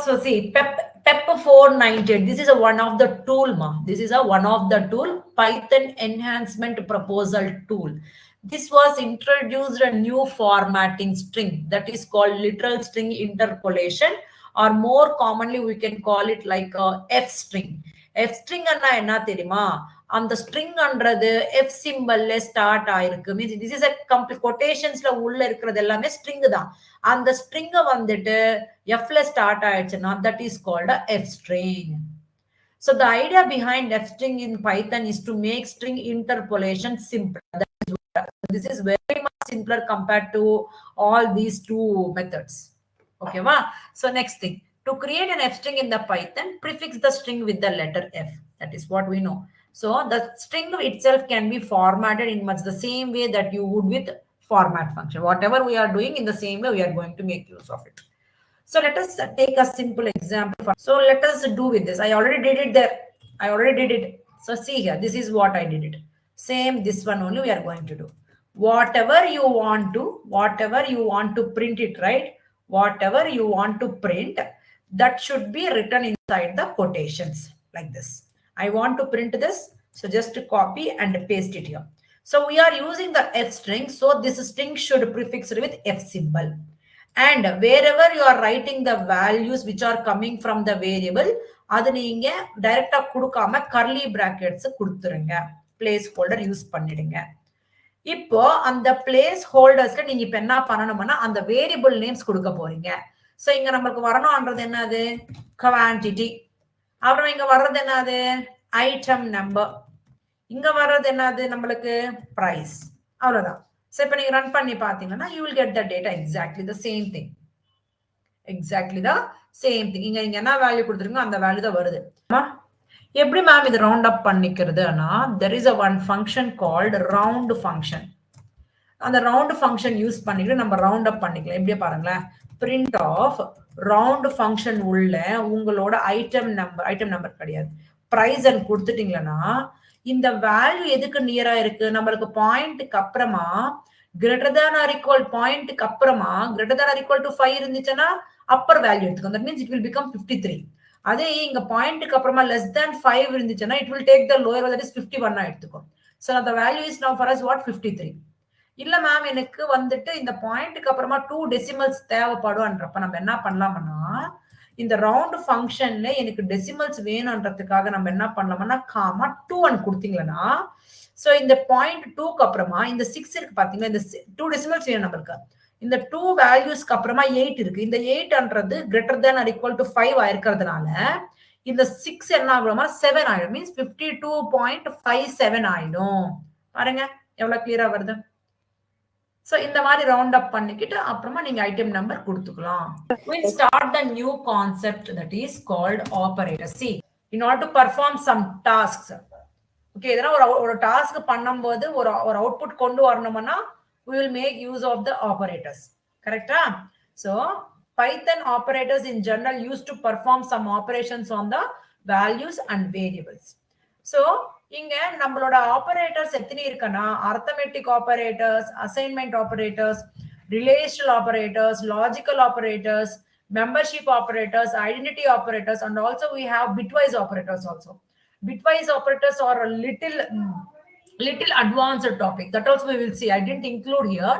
Speaker 1: So see, PEP 498. This is one of the tool, ma. This is one of the tool, Python enhancement proposal tool. This was introduced a new formatting string that is called literal string interpolation, or more commonly we can call it like a F string. F string anna enna theriyuma, அந்த ஸ்ட்ரிங்ன்றது F சிம்பல்ல start ஆயிருக்கு. Means this is a complete quotationsல உள்ள இருக்கிறது எல்லாமே string தான். அந்த ஸ்ட்ரிங்க வந்துட்டு Fல start ஆயிடுச்சுன்னா that is called a F string. So the idea behind F string in Python is to make string interpolation simple. This is very much simpler compared to all these two methods. Okay, wow? So next thing, to create an F string in the Python, prefix the string with the letter F. That is what we know. So the string itself can be formatted in much the same way that you would with format function. Whatever we are doing in the same way, we are going to make use of it. So let us take a simple example. So let us do with this. I already did it there. I already did it. So see here, this is what I did it. Same, this one only we are going to do. Whatever you want to print it, right? Whatever you want to print, that should be written inside the quotations like this. I want to print this. So just copy and paste it here. So we are using the F string. So this string should prefix it with F symbol. And wherever you are writing the values which are coming from the variable, அது நீங்க டைரக்டா கொடுக்காம curly brackets கொடுத்துருங்க. Place holder use பண்ணிடுங்க. இப்போ அந்த place ஹோல்டர்ஸ்ல நீங்க இப்ப என்ன பண்ணணும்னா அந்த வேரியபிள் நேம்ஸ் கொடுக்க போறீங்க. சோ இங்க நமக்கு வரணும்ன்றது என்னது? குவான்டிட்டி. அப்புறம் இங்க வர்றது என்னது? Item number. இங்க வர்றது என்னது? நம்மளுக்கு பிரைஸ். அவ்வளவுதான். So இப்ப நீங்க ரன் பண்ணி பாத்தீங்கன்னா you will get the data exactly the same thing. Exactly the same thing. இங்க என்ன வேல்யூ கொடுத்துருங்க அந்த வேல்யூ தான் வருது. எப்படி மேம் இது ரவுண்ட் அப் பண்ணிக்கிறதுனா there is a one function called round function. அந்த ரவுண்ட் ஃபங்க்ஷன் யூஸ் பண்ணிட்டு நம்ம ரவுண்ட் அப் பண்ணிக்கலாம். எப்படியே பாருங்களேன். பிரிண்ட் ஆஃப் ரவுண்ட் ஃபங்க்ஷன் உள்ள உங்களோட ஐட்டம் நம்பர் கிடையாது பிரைஸ் அண்ட் கொடுத்துட்டீங்கன்னா இந்த வேல்யூ எதுக்கு நியரா இருக்கு? நம்மளுக்கு பாயிண்ட்க்கு அப்புறமா greater than or equal பாயிண்ட்க்கு அப்புறமா greater than or equal to 5 இருந்துச்சுன்னா அப்பர் வேல்யூ எடுத்துக்கோ. That means it will become 53. அதே இங்க பாயிண்ட்க்கு அப்புறமா less than 5 இருந்துச்சுன்னா it will take the lower value, that is 51 எடுத்துக்கோ. So the value is now for us what? 53. இல்ல ma'am எனக்கு வந்துட்டு இந்த பாயிண்ட்க்கு அப்புறமா 2 டெசிமல்ஸ் தேவைப்படும்ன்றப்ப நம்ம என்ன பண்ணலாம்னா இந்த ரவுண்ட் ஃபங்க்ஷன்ல எனக்கு டெசிமல்ஸ் வேணும்ன்றதுக்காக நம்ம என்ன பண்ணலாம்னா காமா 2 கொடுத்தீங்கன்னா சோ இந்த பாயிண்ட் 2க்கு அப்புறமா இந்த 6 இருக்கு பாத்தீங்களா, இந்த 2 டெசிமல்ஸ் வேணும் நமக்கு. இந்த 2 வேல்யூஸ்க்கு அப்புறமா 8 இருக்கு. இந்த 8ன்றது greater than or equal to 5 ஆயிருக்கிறதுனால இந்த 6 என்ன ஆகுமா 7 ஆயிடும். மீன்ஸ் 52.57 ஆயிடும். பாருங்க எவ்வளவு கிளியரா வருது. So இந்த மாதிரி ரவுண்ட் அப் பண்ணிக்கிட்டு அப்புறமா நீங்க ஐட்டம் நம்பர் கொடுத்துக்கலாம். We'll start the new concept that is called operator. See, in order to perform some tasks, okay, இதனா ஒரு டாஸ்க் பண்ணும்போது ஒரு அவுட்புட் கொண்டு வரணும்னா we will make use of the operators. கரெக்ட்டா? So Python operators in general used to perform some operations on the values and variables. So இங்க நம்மளோட operators எத்தனை இருக்குன்னா arithmetic operators, assignment operators, relational operators, logical operators, membership operators, identity operators, and also we have bitwise operators also. Bitwise operators are a little advanced topic. That also we will see. I didn't include here.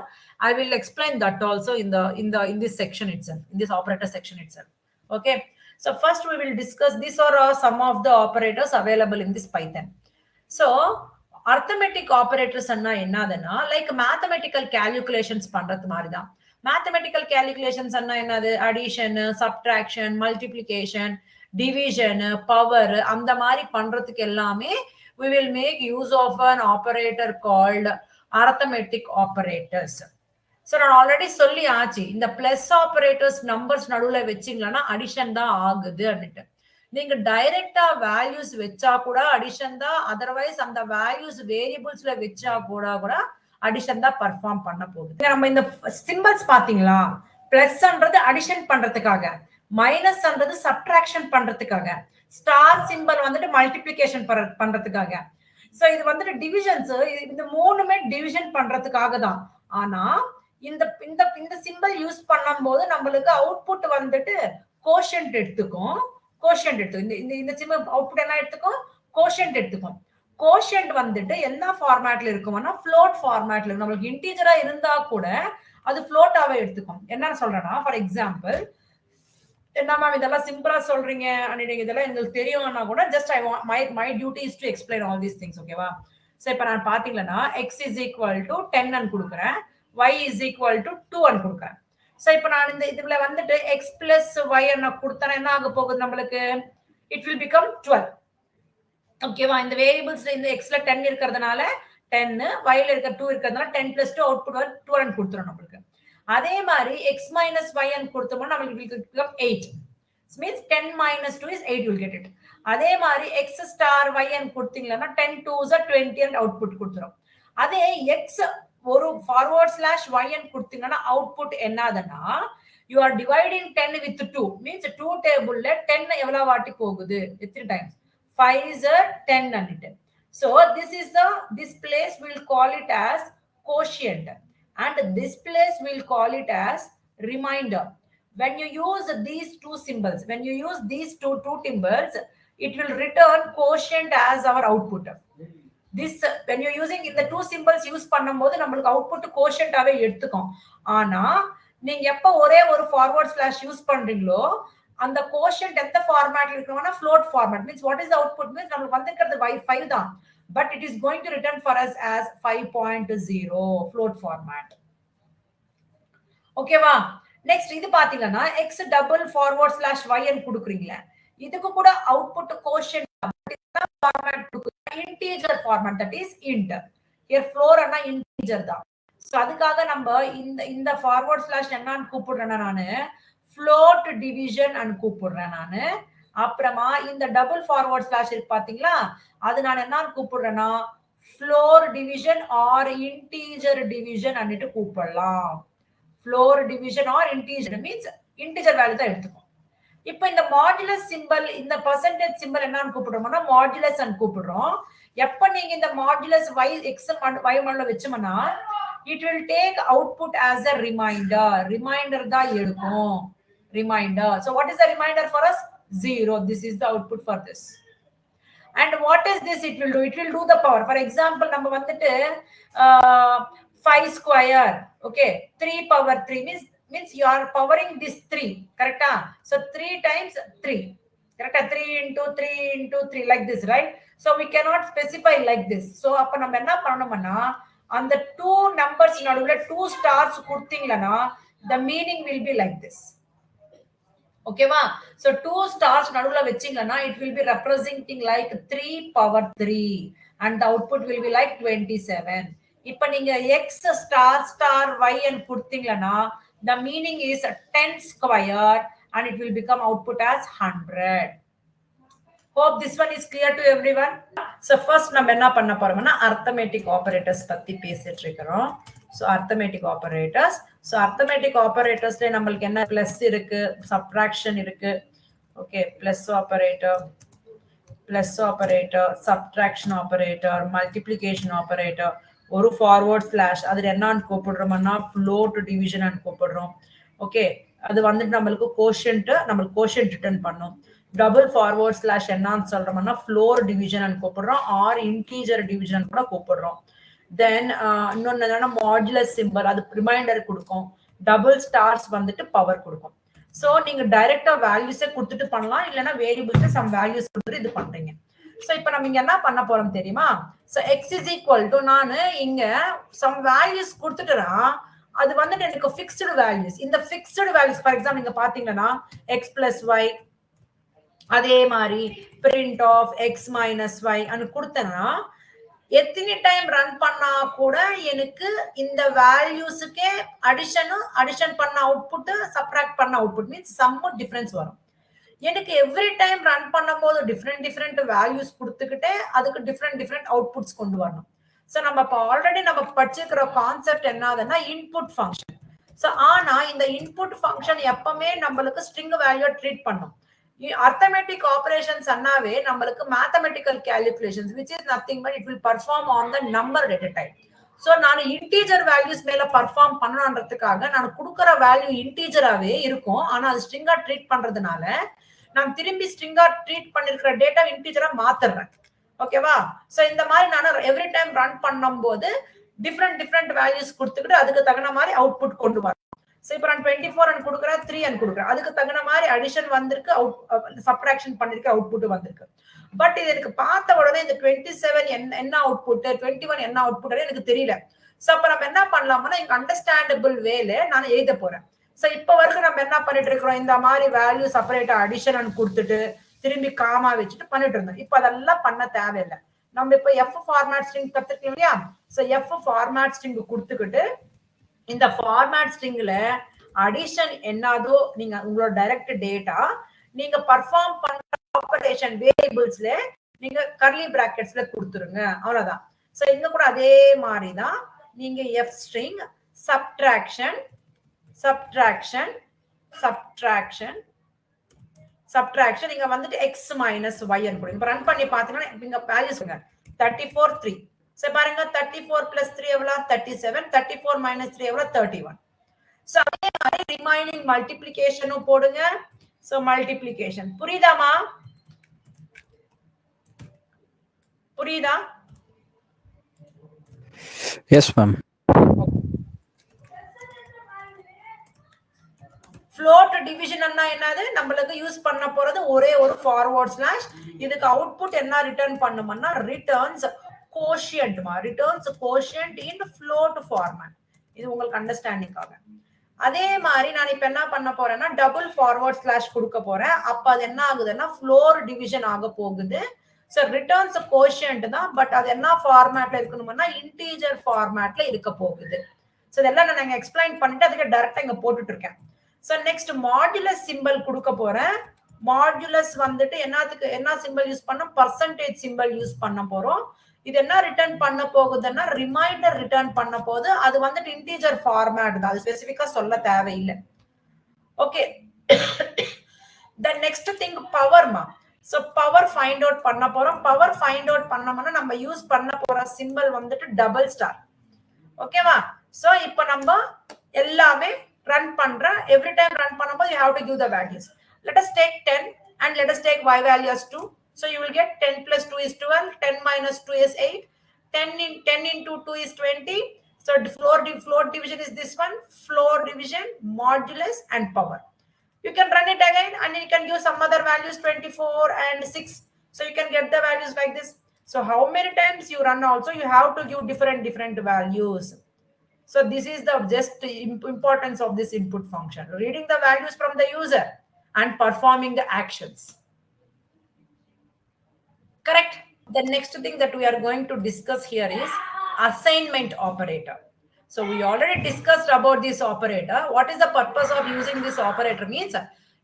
Speaker 1: I will explain that also in this section itself, in this operator section itself. Okay. So first we will discuss these are some of the operators available in this Python. So arithmetic operators என்னதுன்னா like mathematical calculations பண்றது மாதிரி தான். Mathematical calculations என்னது? addition, subtraction, multiplication, division, power அந்த மாதிரி பண்றதுக்கு எல்லாமே we will make use of an operator called arithmetic operators. So நான் ஆல்ரெடி சொல்லி ஆச்சு இந்த பிளஸ் ஆபரேட்டர்ஸ் நம்பர்ஸ் நடுவுல வச்சீங்கன்னா அடிஷன் தான் ஆகுது அப்படின்ட்டு. நீங்க டைரக்டா வேல்யூஸ் வச்சா கூட அடிஷன் தான், அதர்வைஸ் அந்த வேல்யூஸ் வேரியபிள்ஸ்ல வச்சா கூட அடிஷன் தான் பெர்ஃபார்ம் பண்ண போகுது. நம்ம இந்த சிம்பிள்ஸ் பாத்தீங்களா? பிளஸ்ன்றது அடிஷன் பண்றதுக்காக, மைனஸ்ன்றது சப்ட்ராக்ஷன் பண்றதுக்காக, ஸ்டார் சிம்பிள் வந்துட்டு மல்டிப்ளிகேஷன் பண்றதுக்காக. சோ இது வந்துட்டு டிவிஷன்ஸ், இந்த மூணுமே டிவிஷன் பண்றதுக்காக தான். ஆனா இந்த சிம்பிள் யூஸ் பண்ணும்போது நம்மளுக்கு அவுட்புட் வந்துட்டு கோஷன்ட் எடுத்துக்கும். இந்த சிம்பிள் அவுட்புட் என்ன எடுத்துக்கும்? கோஷன்ட் எடுத்துக்கும். கோஷன்ட் வந்துட்டு என்ன ஃபார்மேட்ல இருக்கும்னா ஃப்ளோட் ஃபார்மேட்ல இருக்கும். நம்மளுக்கு இன்டீஜரா இருந்தா கூட அது ஃப்ளோட்டாவே எடுத்துக்கும். என்ன சொல்றேன்னா ஃபார் எக்ஸாம்பிள் என்ன மேம் இதெல்லாம் சிம்பிளா சொல்றீங்க நீங்க இதெல்லாம் எங்களுக்கு தெரியும்னா கூட just I my duty is to explain all these things ஓகேவா. சோ இப்போ நான் பாத்தீங்கன்னா x is equal to 10 ன்னு கொடுக்குறேன், y is equal to 2 ன்னு கொடுக்குறேன். சோ இப்போ நான் இந்த இதுல வந்துட்டு x plus y ன்னு கொடுத்தா என்ன ஆக போகுது நம்மளுக்கு? It will become 12. ஓகேவா. இந்த வேரியபிள்ஸ் இந்த xல 10 இருக்கிறதுனால 10, yல இருக்க 2 இருக்கிறதுனால 10 plus 2 அவுட்புட் 12 ன்னு கொடுத்துரும் நம்மளுக்கு. அதே மாதிரி x minus y ன்னு கொடுத்தோம்னா நம்மளுக்கு become 8. This means 10 minus 2 is 8, you will get it. அதே மாதிரி x star y ன்னு கொடுத்தீங்கன்னா 10 2s are 20 and output கொடுத்துரும். அதே x ஒரு forward slash y ன்னு கொடுத்தீங்கன்னா output என்னதுன்னா you are dividing 10 with 2 means 2 tableல 10 எவ்வளவு வாட்டி போகுது எத்தனை times 5 is 10 and so this place we'll call it as quotient and this place we'll call it as remainder. When you use these two symbols, when you use these two symbols, it will return quotient as our output. This when you're using in the two symbols use பண்ணும்போது நமக்கு output quotient ஆவே எடுத்துக்கும். ஆனா நீங்க எப்ப ஒரே ஒரு forward slash use பண்றீங்களோ அந்த கோஷன்ட் எந்த ஃபார்மட்ல இருக்கும்னா float format means what is the output means நமக்கு வந்திருக்கிறது y5 தான், but it is going to return for us as 5.0 float format. ஓகேவா. நெக்ஸ்ட் இது பாத்தீங்கன்னா x double forward slash y ன்னு கொடுக்குறீங்களா, இதுக்கு கூட output quotient format integer format, that is int. Here floor Anna integer தான். சோ அதுக்காக நம்ம இந்த forward slash என்னன்னு கூப்பிடுறேன்னா நானு float division ன்னு கூப்பிடுறேன் நானு. அப்புறமா இந்த டபுள் ஃபார்வர்ட் ஸ்லாஷ் இருக்கு பாத்தீங்களா, அது நான் என்னன்னு கூப்பிடுறேன்னா floor division or integer division அன்னிட்டு கூப்பிடலாம். floor division or integer means integer value தான் எடுத்துக்கும். இப்போ இந்த மாடுலஸ் சிம்பல் இந்த பெர்சன்டேஜ் சிம்பல் என்னன்னு கூப்பிடுறோம்னா மாடுலஸ் ன்னு கூப்பிடுறோம். எப்ப நீங்க இந்த modulus y x y Malla வெச்சோம்னா it will take output as a reminder தான் எடுக்கும். Reminder. So what is the reminder for us? 0. This is the output for this. And what is this it will do? It will do the power. For example, நம்ம வந்துட்டு 5 square, okay, 3 power 3 means you are powering this 3, correct? So 3 times 3, correct? 3 into 3 into 3 like this, right? So we cannot specify like this. So அப்ப நம்ம என்ன பண்ணணும்னா அந்த 2 numbers நடுவுல 2 stars கொடுத்தீங்கன்னா the meaning will be like this. Okay va. So 2 stars நடுவுல வெச்சீங்கன்னா it will be representing like 3 power 3 and the output will be like 27. இப்ப நீங்க x star star y ன்னு கொடுத்தீங்கன்னா the meaning is 10 square and it will become output as 100. Hope this one is clear to everyone. So first நம்ம என்ன பண்ண போறோம்னா arithmetic operators பத்தி பேசிட்டு இருக்கோம். So arithmetic operators. So arithmetic operators நம்மளுக்கு என்ன plus இருக்கு, subtraction இருக்கு. Okay, plus operator, subtraction operator, multiplication operator, ஒரு forward slash அது என்னன்னு கூப்பிடுறோம்னா float division ன்னு கூப்பிடுறோம். Okay, அது வந்துட்டு நம்மளுக்கு quotient return பண்ணும். டபுள் ஃபார்வர்ட் ஸ்லாஷ் என்னன்னு சொல்றோம்னா floor division ன்னு கூப்பிடுறோம் ஆர் integer division கூட கூப்பிடுறோம். தென் இன்னொன்னு என்னன்னா மாடுலஸ் சிம்பல், அது ரிமைண்டர் கொடுக்கும். டபுள் ஸ்டார்ஸ் வந்துட்டு பவர் கொடுக்கும். சோ நீங்க டைரக்டா வேல்யூஸே கொடுத்துட்டு பண்ணலாம், இல்லைன்னா வேரியபிள்ஸ் சம் வேல்யூஸ் கொடுத்துட்டு இது பண்றீங்க. சோ இப்போ நம்ம இங்க என்ன பண்ண போறோம் தெரியுமா? So x is equal to நானு இங்க சம் வேல்யூஸ் கொடுத்துட்டேன்னா அது வந்துட்டு எனக்கு ஃபிக்ஸ்டு வேல்யூஸ். இந்த ஃபிக்ஸ்டு வேல்யூஸ் ஃபார் எக்ஸாம்பிள் நீங்க பாத்தீங்கன்னா x plus y, அதே மாதிரி print of x minus y அனு கொடுத்தேன்னா எத்தனை டைம் ரன் பண்ணா கூட எனக்கு இந்த வேல்யூஸுக்கே அடிஷன் பண்ண அவுட்புட் சப்ட்ராக்ட் பண்ண அவுட்புட் மீன்ஸ் சம் டிஃபரன்ஸ் வரும். எனக்கு எவ்ரி டைம் ரன் பண்ணும்போது டிஃப்ரெண்ட் வேல்யூஸ் கொடுத்துக்கிட்டே அதுக்கு டிஃப்ரெண்ட் அவுட்புட்ஸ் கொண்டு வரணும். ஸோ நம்ம இப்போ ஆல்ரெடி நம்ம படிச்சிருக்கிற கான்செப்ட் என்னதுன்னா இன்புட் ஃபங்க்ஷன். ஸோ ஆனா இந்த இன்புட் ஃபங்க்ஷன் எப்பவுமே நம்மளுக்கு ஸ்ட்ரிங் வேல்யூ ட்ரீட் பண்ணும். arithmetic operations அண்ணாவே நம்மளுக்கு mathematical calculations which is nothing but it will perform on the number data type. So நான் integer values மேல perform பண்ணணும்ன்றதுக்காக நான் கொடுக்கிற வேல்யூ இன்டிஜராவே இருக்கும், ஆனா அது ஸ்ட்ரிங்கா ட்ரீட் பண்றதுனால நான் திரும்பி ஸ்ட்ரிங்கா ட்ரீட் பண்ணிருக்கிற டேட்டா இன்டிஜரா மாத்துறேன். ஓகேவா? சோ இந்த மாதிரி நான் எவ்ரி டைம் ரன் பண்ணும்போது டிஃப்ரெண்ட் வேல்யூஸ் கொடுத்துக்கிட்டு அதுக்கு தகுந்த மாதிரி அவுட்புட் கொண்டு வரேன். சோ இப்போ நான் 24 and கொடுக்குறேன் 3 and கொடுக்குறேன். அதுக்கு தகுந்த மாதிரி அடிஷன் வந்திருக்கு, சப்ட்ராக்ஷன் பண்ணிருக்கு, அவுட்புட் வந்திருக்கு. பட் இது எனக்கு பார்த்த உடனே இந்த 27 என்ன அவுட்புட், 21 என்ன அவுட்புட் எனக்கு தெரியல. சோ அப்ப நம்ம என்ன பண்ணலாம்னா இங்க அண்டர்ஸ்டாண்டபிள் வேல நான் எழுத போறேன். சோ இப்ப வரைக்கும் நம்ம என்ன பண்ணிட்டு இருக்கோம், இந்த மாதிரி வேல்யூ செப்பரேட்டா அடிஷன் and கொடுத்துட்டு திரும்பி காமா வச்சுட்டு பண்ணிட்டு இருந்தோம். இப்ப அதெல்லாம் பண்ண தேவையில்லை. நம்ம இப்ப எஃப் ஃபார்மேட் ஸ்ட்ரிங் கத்துக்கோம் இல்லையா? சோ எஃப் ஃபார்மேட் ஸ்ட்ரிங் கொடுத்துக்கிட்டு இந்த ஃபார்மேட் ஸ்ட்ரிங்ல அடிஷன் என்னதோ நீங்க உங்களோட டைரக்ட் டேட்டா நீங்க பெர்ஃபார்ம் பண்ற ஆபரேஷன் வேரியபிள்ஸ்ல நீங்க கர்லி பிராக்கெட்ஸ்ல கொடுத்துருங்க, அவ்வளவுதான். சோ இங்க கூட அதே மாதிரி தான் நீங்க F string subtraction subtraction subtraction subtraction நீங்க வந்துட்டு x minus y ன்னு கொடுங்க. இப்ப ரன் பண்ணி பாத்தீங்கன்னா இங்க வேல்யூஸ் 34 3. சோ பாருங்க 34 plus 3 எவ்வளவு 37, 34 minus 3 எவ்வளவு 31. சோ அதே மாதிரி ரிமைனிங் மல்டிப்ளிகேஷனும் போடுங்க. சோ மல்டிப்ளிகேஷன் புரியுதாமா? புரியுதா?
Speaker 2: Yes ma'am.
Speaker 1: float division என்னது நம்மளுக்கு யூஸ் பண்ண போறது ஒரே ஒரு ஃபார்வர்ட் ஸ்லாஷ். இதுக்கு அவுட்புட் என்ன ரிட்டர்ன் பண்ணும்னா ரிட்டர்ன்ஸ் கோஷியன்ட் ரிட்டர்ன்ஸ் கோஷியன்ட் இன் float ஃபார்மேட். இது உங்களுக்கு அண்டர்ஸ்டாண்டிங்காக. அதே மாதிரி நான் இப்ப என்ன பண்ண போறேன்னா டபுள் ஃபார்வர்ட் ஸ்லாஷ் கொடுக்க போறேன். அப்ப அது என்ன ஆகுதுன்னா ஃப்ளோர் டிவிஷன் ஆக போகுது. சோ ரிட்டர்ன்ஸ் கோஷியன்ட் தான், பட் அது என்ன ஃபார்மேட்ல இருக்கணும்னா இன்டீஜர் ஃபார்மேட்ல இருக்க போகுது. சோ இதெல்லாம் நான் எக்ஸ்பிளைன் பண்ணிட்டு அதுக்கு டைரக்டா இங்க போட்டுட்டு இருக்கேன். சோ நெக்ஸ்ட் மாடுலஸ் சிம்பல் கொடுக்க போறேன். மாடுலஸ் வந்துட்டு என்னத்துக்கு என்ன சிம்பல் யூஸ் பண்ணோம், பர்சன்டேஜ் சிம்பல் யூஸ் பண்ண போறோம். இது என்ன ரிட்டர்ன் பண்ண போகுதுன்னா ரிமைண்டர் ரிட்டர்ன் பண்ண போது. அது வந்துட்டு இன்டீஜர் ஃபார்மேட் தான், அது ஸ்பெசிஃபிக்கா சொல்ல தேவையில்லை. ஓகே, the next thing பவர்மா. சோ பவர் ஃபைண்ட் அவுட் பண்ண போறோம். பவர் ஃபைண்ட் அவுட் பண்ணோம்னா நம்ம யூஸ் பண்ண போற சிம்பல் வந்துட்டு டபுள் ஸ்டார். ஓகேவா? சோ இப்போ நம்ம எல்லாமே run பண்ற. every time run பண்ணும்போது you have to give the values. Let us take 10 and let us take y value as 2. So you will get 10 plus 2 is 12, 10 minus 2 is 8, 10 into 2 is 20. So floor division is this one, floor division, modulus and power. You can run it again and you can give some other values 24 and 6. So you can get the values like this. So how many times you run also you have to give different values. So this is the just importance of this input function, reading the values from the user and performing the actions. Correct? The next thing that we are going to discuss here is assignment operator. So we already discussed about this operator. What is the purpose of using this operator means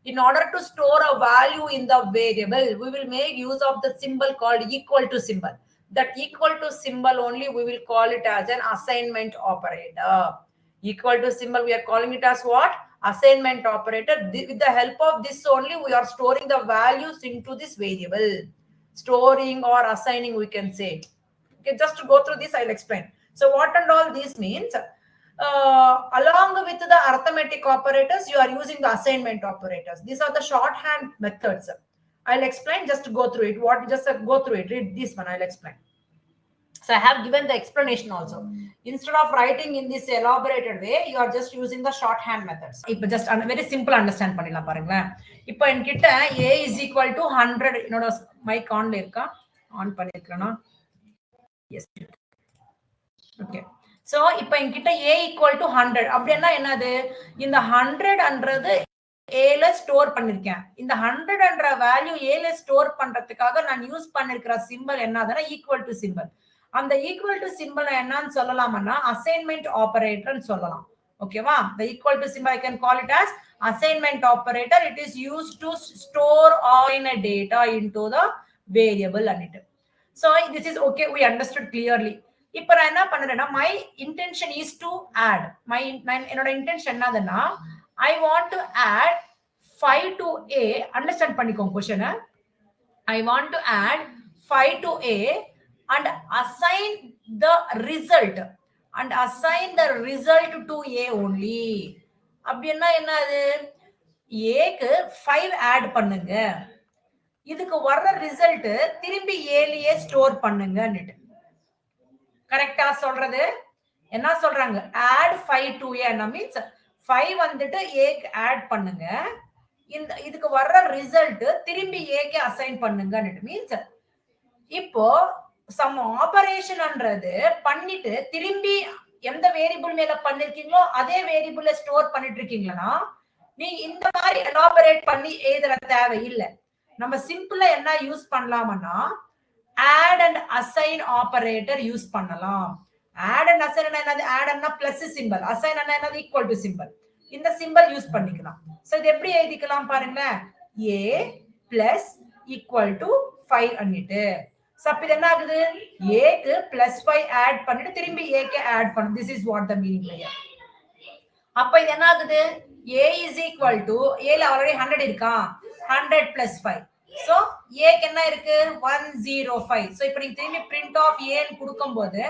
Speaker 1: in order to store a value in the variable, we will make use of the symbol called equal to symbol. That equal to symbol only we will call it as an assignment operator. Equal to symbol we are calling it as what? Assignment operator. With the help of this only we are storing the values into this variable. Storing or assigning we can say. Okay, just to go through this I'll explain. So what and all this means, along with the arithmetic operators you are using the assignment operators. These are the shorthand methods. I'll explain, just to go through it. Just go through it. Read this one, I'll explain. So I have given the explanation also. Instead of writing in this elaborated way, you are just using the shorthand methods. Ipo just very simple understand pannila parunga. Ipo enkitta a is equal to 100. Inoda mic on la irka, on pannirukana. Yes. Okay. So ipo enkitta a equal to 100. அப்படினா என்னது, இந்த 100 என்றது ஏல store பண்ணிருக்கேன். இந்த 100 என்ற value ஏல store பண்றதுக்காக நான் யூஸ் பண்ணிருக்கிற சிம்பல் என்னதுன்னா ஈக்குவல் டு சிம்பல். அந்த ஈக்குவல் டு சிம்பல் என்னன்னு சொல்லலாம்னா அசைன்மெண்ட் ஆபரேட்டர்னு சொல்லலாம். ஓகேவா? the equal to symbol I can call it as assignment operator. It is used to store all in a data into the variable and it. So this is okay, we understood clearly. இப்போ நான் என்ன பண்றேன்னா my intention is to add என்னோட intention என்னதுன்னா I want to add 5 to a. Understand பண்ணிக்கோங்க question. I want to add 5 to a and assign the result to a only. அப்படின்னா என்னது, ஏக்கு 5 ஆட் பண்ணுங்க, இதுக்கு வர்ற ரிசல்ட் திரும்பி ஏலியே ஸ்டோர் பண்ணுங்க. கரெக்டா சொல்றது என்ன சொல்றாங்க, add 5 to a மீன்ஸ் 5 வந்துட்டு ஏக்கு ஆட் பண்ணுங்க, இந்த இதுக்கு வர்ற ரிசல்ட் திரும்பி ஏக்கு அசைன் பண்ணுங்க. மீன்ஸ் இப்போ சம் ஆபரேஷன்ன்றது பண்ணிட்டு திரும்பி எந்த வேரியபிள் மேல பண்ணிருக்கீங்களோ அதே வேரியபிள்ல ஸ்டோர் பண்ணிட்டு இருக்கீங்களா, நீ இந்த மாதிரி எலாபரேட் பண்ணி எழுதுற தேவை இல்லை. நம்ம சிம்பிளா என்ன யூஸ் பண்ணலாம்னா add and assign operator use பண்ணலாம். ஆட் அண்ட் அசைன் என்னது? ஆட்னா பிளஸ் சிம்பல், அசைன் என்னது? Equal to symbol. இந்த சிம்பல் யூஸ் பண்ணிக்கலாம். சோ இது எப்படி எழுதிக்கலாம் பாருங்க, a பிளஸ் ஈக்குவல் டு 5 அன்னிட்டு. சோ அப்ப இது என்ன ஆகுது, a க்கு பிளஸ் 5 ஆட் பண்ணிட்டு திரும்பி a க்கு ஆட் பண்ணு. This is what the meaning here. அப்ப இது என்ன ஆகுது, a is equal to a ல ஆல்ரெடி 100 இருக்கா, 100 plus 5. சோ a க்கு என்ன இருக்கு, 105. சோ இப்போ நீங்க திரும்பி print of a ன்னு கொடுக்கும்போது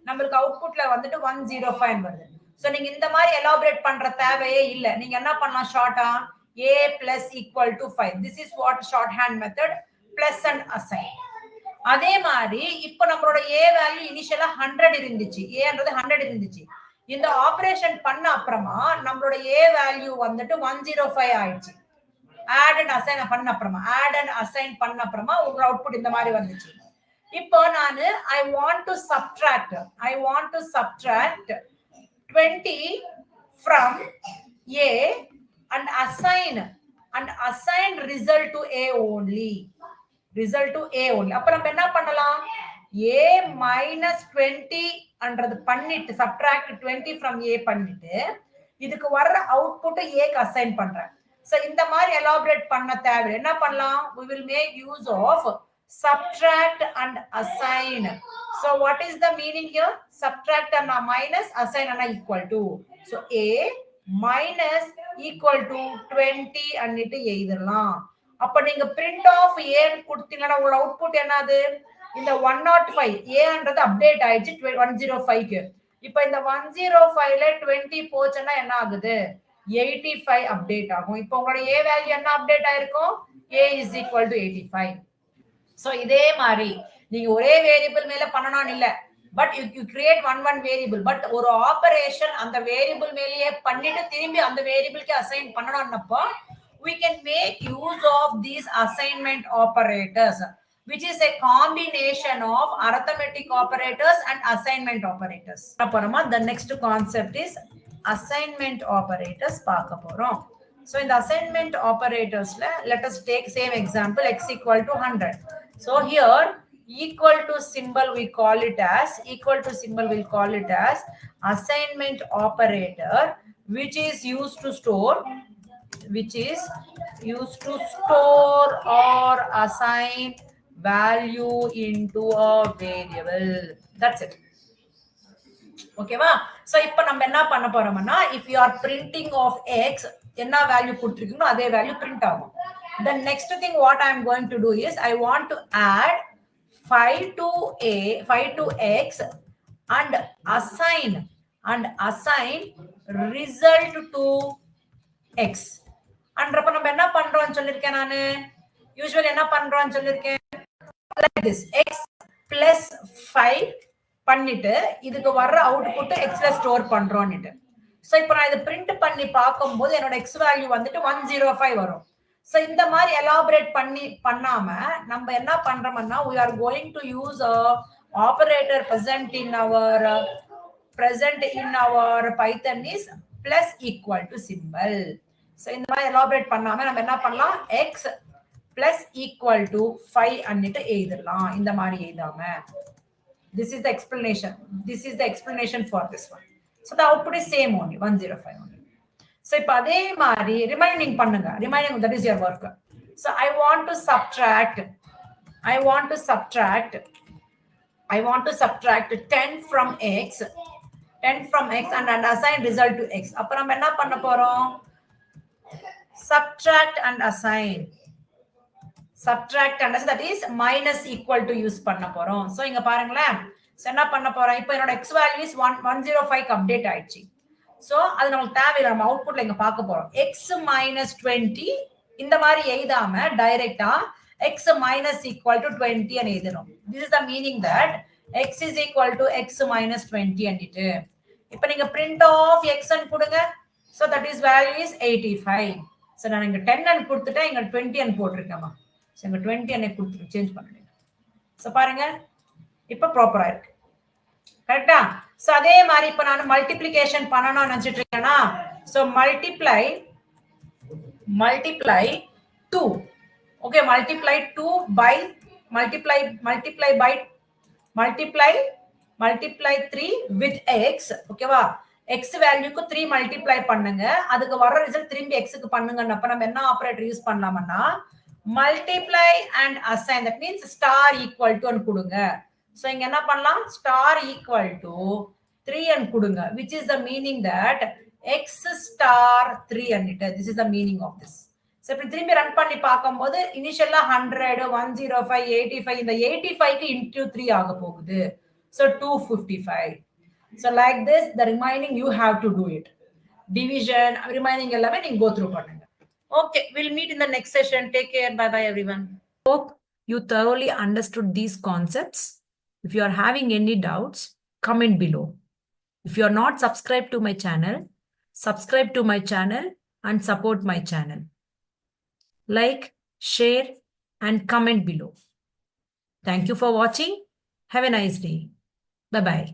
Speaker 1: நமக்கு அவுட்புட்ல வந்துட்டு 105 வருது. சோ நீங்க இந்த மாதிரி எலாபரேட் பண்ற தேவையே இல்ல. நீங்க என்ன பண்ணலாம், ஷார்ட்டா a plus equal to 5. this is what shorthand method, plus and assign. அதே மாதிரி இப்போ நம்மளோட a வேல்யூ இனிஷியலா 100 இருந்துச்சு, aன்றது 100 இருந்துச்சு. இந்த ஆபரேஷன் பண்ண அப்புறமா நம்மளோட a வேல்யூ வந்துட்டு 105 ஆயிடுச்சு. ஆட் அண்ட் அசைன் பண்ண அப்புறமா உங்க அவுட்புட் இந்த மாதிரி வந்துச்சு. இப்போ நானு I want to subtract 20 from a and assign result to a only. அப்ப நம்ம என்ன பண்ணலாம், a minus 20 அன்றது பண்ணிட்டு subtract 20 from a பண்ணிட்டு இதுக்கு வர்ற அவுட்புட் a க்கு அசைன் பண்றேன். சோ இந்த மாதிரி எலாபரேட் பண்ண தேவை என்ன பண்ணலாம், we will make use of subtract and assign. So what is the meaning here, subtract and minus, assign and equal to. So a minus equal to 20 அன்னிட்டு எழுதலாம். அப்ப நீங்க print of a கொடுத்தீங்கன்னா உங்க அவுட்புட் என்னது, இந்த 105 aன்றது அப்டேட் ஆயிடுச்சு 105 க்கு. இப்போ இந்த 105ல 20 போச்சுன்னா என்ன ஆகுது, 85 அப்டேட் ஆகும். இப்போ உங்களோட a வேல்யூ என்ன அப்டேட் ஆயிருக்கும், a is equal to 85. So இதே மாதிரி நீங்க ஒரே வேரியபிள் மேல பண்ணணும் இல்ல, but you create one variable, but ஒரு ஆபரேஷன் அந்த வேரியபிள் மேலயே பண்ணிட்டு திரும்பி அந்த வேரியபிளுக்கு assign பண்ணணும்னப்போ we can make use of these assignment operators, which is a combination of arithmetic operators and assignment operators. அப்புறமா the next concept is assignment operators பார்க்க போறோம். So in the assignment operators let us take same example, x equal to 100. So here equal to symbol we call it as assignment operator, which is used to store or assign value into a variable. That's it. ஓகேவா? So இப்போ நம்ம என்ன பண்ண போறோம்னா, if you are printing of x, என்ன value கொடுத்திருக்கீங்களோ அதே value print ஆகும். The next thing what I am going to do is I want to add 5 to x and assign result to x. அன்றப்ப நம்ம என்ன பண்றோம்னு சொல்லிருக்கேன் நானு, யூசுவலி என்ன பண்றோம்னு சொல்லிருக்கேன், like this, x plus 5 பண்ணிட்டு இதுக்கு வர்ற அவுட்புட் x ல ஸ்டோர் பண்றோம்னுட்டு. சோ இப்போ நான் இத பிரிண்ட் பண்ணி பாக்கும்போது என்னோட x வேல்யூ வந்துட்டு 105 வரும். சோ இந்த மாதிரி எலாபரேட் பண்ணாம நம்ம என்ன பண்றோம்னா, we are going to use a operator present in our Python is plus equal to symbol. So இந்த மாதிரி எலாபரேட் பண்ணாம நம்ம என்ன பண்ணலாம், x plus equal to 5 அன்னிட்டு எழுதலாம். இந்த மாதிரி எழுதாம, this is the explanation for this one. So the output is same only, 105 only. So இப்போ அதே மாதிரி remaining பண்ணுங்க, remaining that is your work. So I want to subtract 10 from x and assign result to x. அப்ப நம்ம என்ன பண்ண போறோம், subtract and assign, that is minus equal to use பண்ண போறோம். சோ இங்க பாருங்களேன், சோ என்ன பண்ண போறோம், இப்போ என்னோட x value is 105 க்கு அப்டேட் ஆயிடுச்சு. சோ அது நமக்கு தேவையில்லை, நம்ம அவுட்புட்ல இங்க பார்க்க போறோம். x minus 20 இந்த மாதிரி எழுதாம டைரக்டா x minus equal to 20 ன்னு எழுதணும். This is the meaning that x is equal to x minus 20 அன்னிட்டு. இப்போ நீங்க print of x ன்னு கொடுங்க, So that is value is 85. So நான் இங்க 10 and கொடுத்துட்டேன், இங்க 20 and போட்டிருக்கேமா. So இங்க 20 and கொடுத்து சேஞ்ச் பண்ணிடுங்க. So பாருங்க, இப்ப ப்ராப்பரா இருக்கு. கரெக்டா? So அதே மாதிரி இப்ப நான் மல்டிப்ளிகேஷன் பண்ணணும்னு நினைச்சிட்டு இருக்கேனா, so multiply 2. Okay, multiply 2 by multiply 3 with x. ஓகேவா? x வேல்யூக்கு 3 மல்டிப்ளை பண்ணுங்க, அதுக்கு வர ரிசல்ட் திரும்பி x க்கு பண்ணுங்க. அப்ப நம்ம என்ன ஆபரேட்டர் யூஸ் பண்ணலாம்னா multiply and assign, that means star equal to and கொடுங்க. So இங்க என்ன பண்ணலாம், star equal to 3 and கொடுங்க, which is the meaning that x star 3 and it. This is the meaning of this. So இப்படி திரும்பி run பண்ணி பார்க்கும்போது இனிஷியலா 100, 105, 85, இந்த 85 க்கு into 3 ஆக போகுது. So 255. So like this, the remaining you have to do it. Division, remaining எல்லாமே நீங்க go through பண்ணுங்க. Okay, we'll meet in the next session. Take care. Bye bye everyone. Hope you thoroughly understood these concepts. If you are having any doubts, comment below. If you are not subscribed to my channel, subscribe to my channel and support my channel. Like, share and comment below. Thank you for watching. Have a nice day. Bye bye.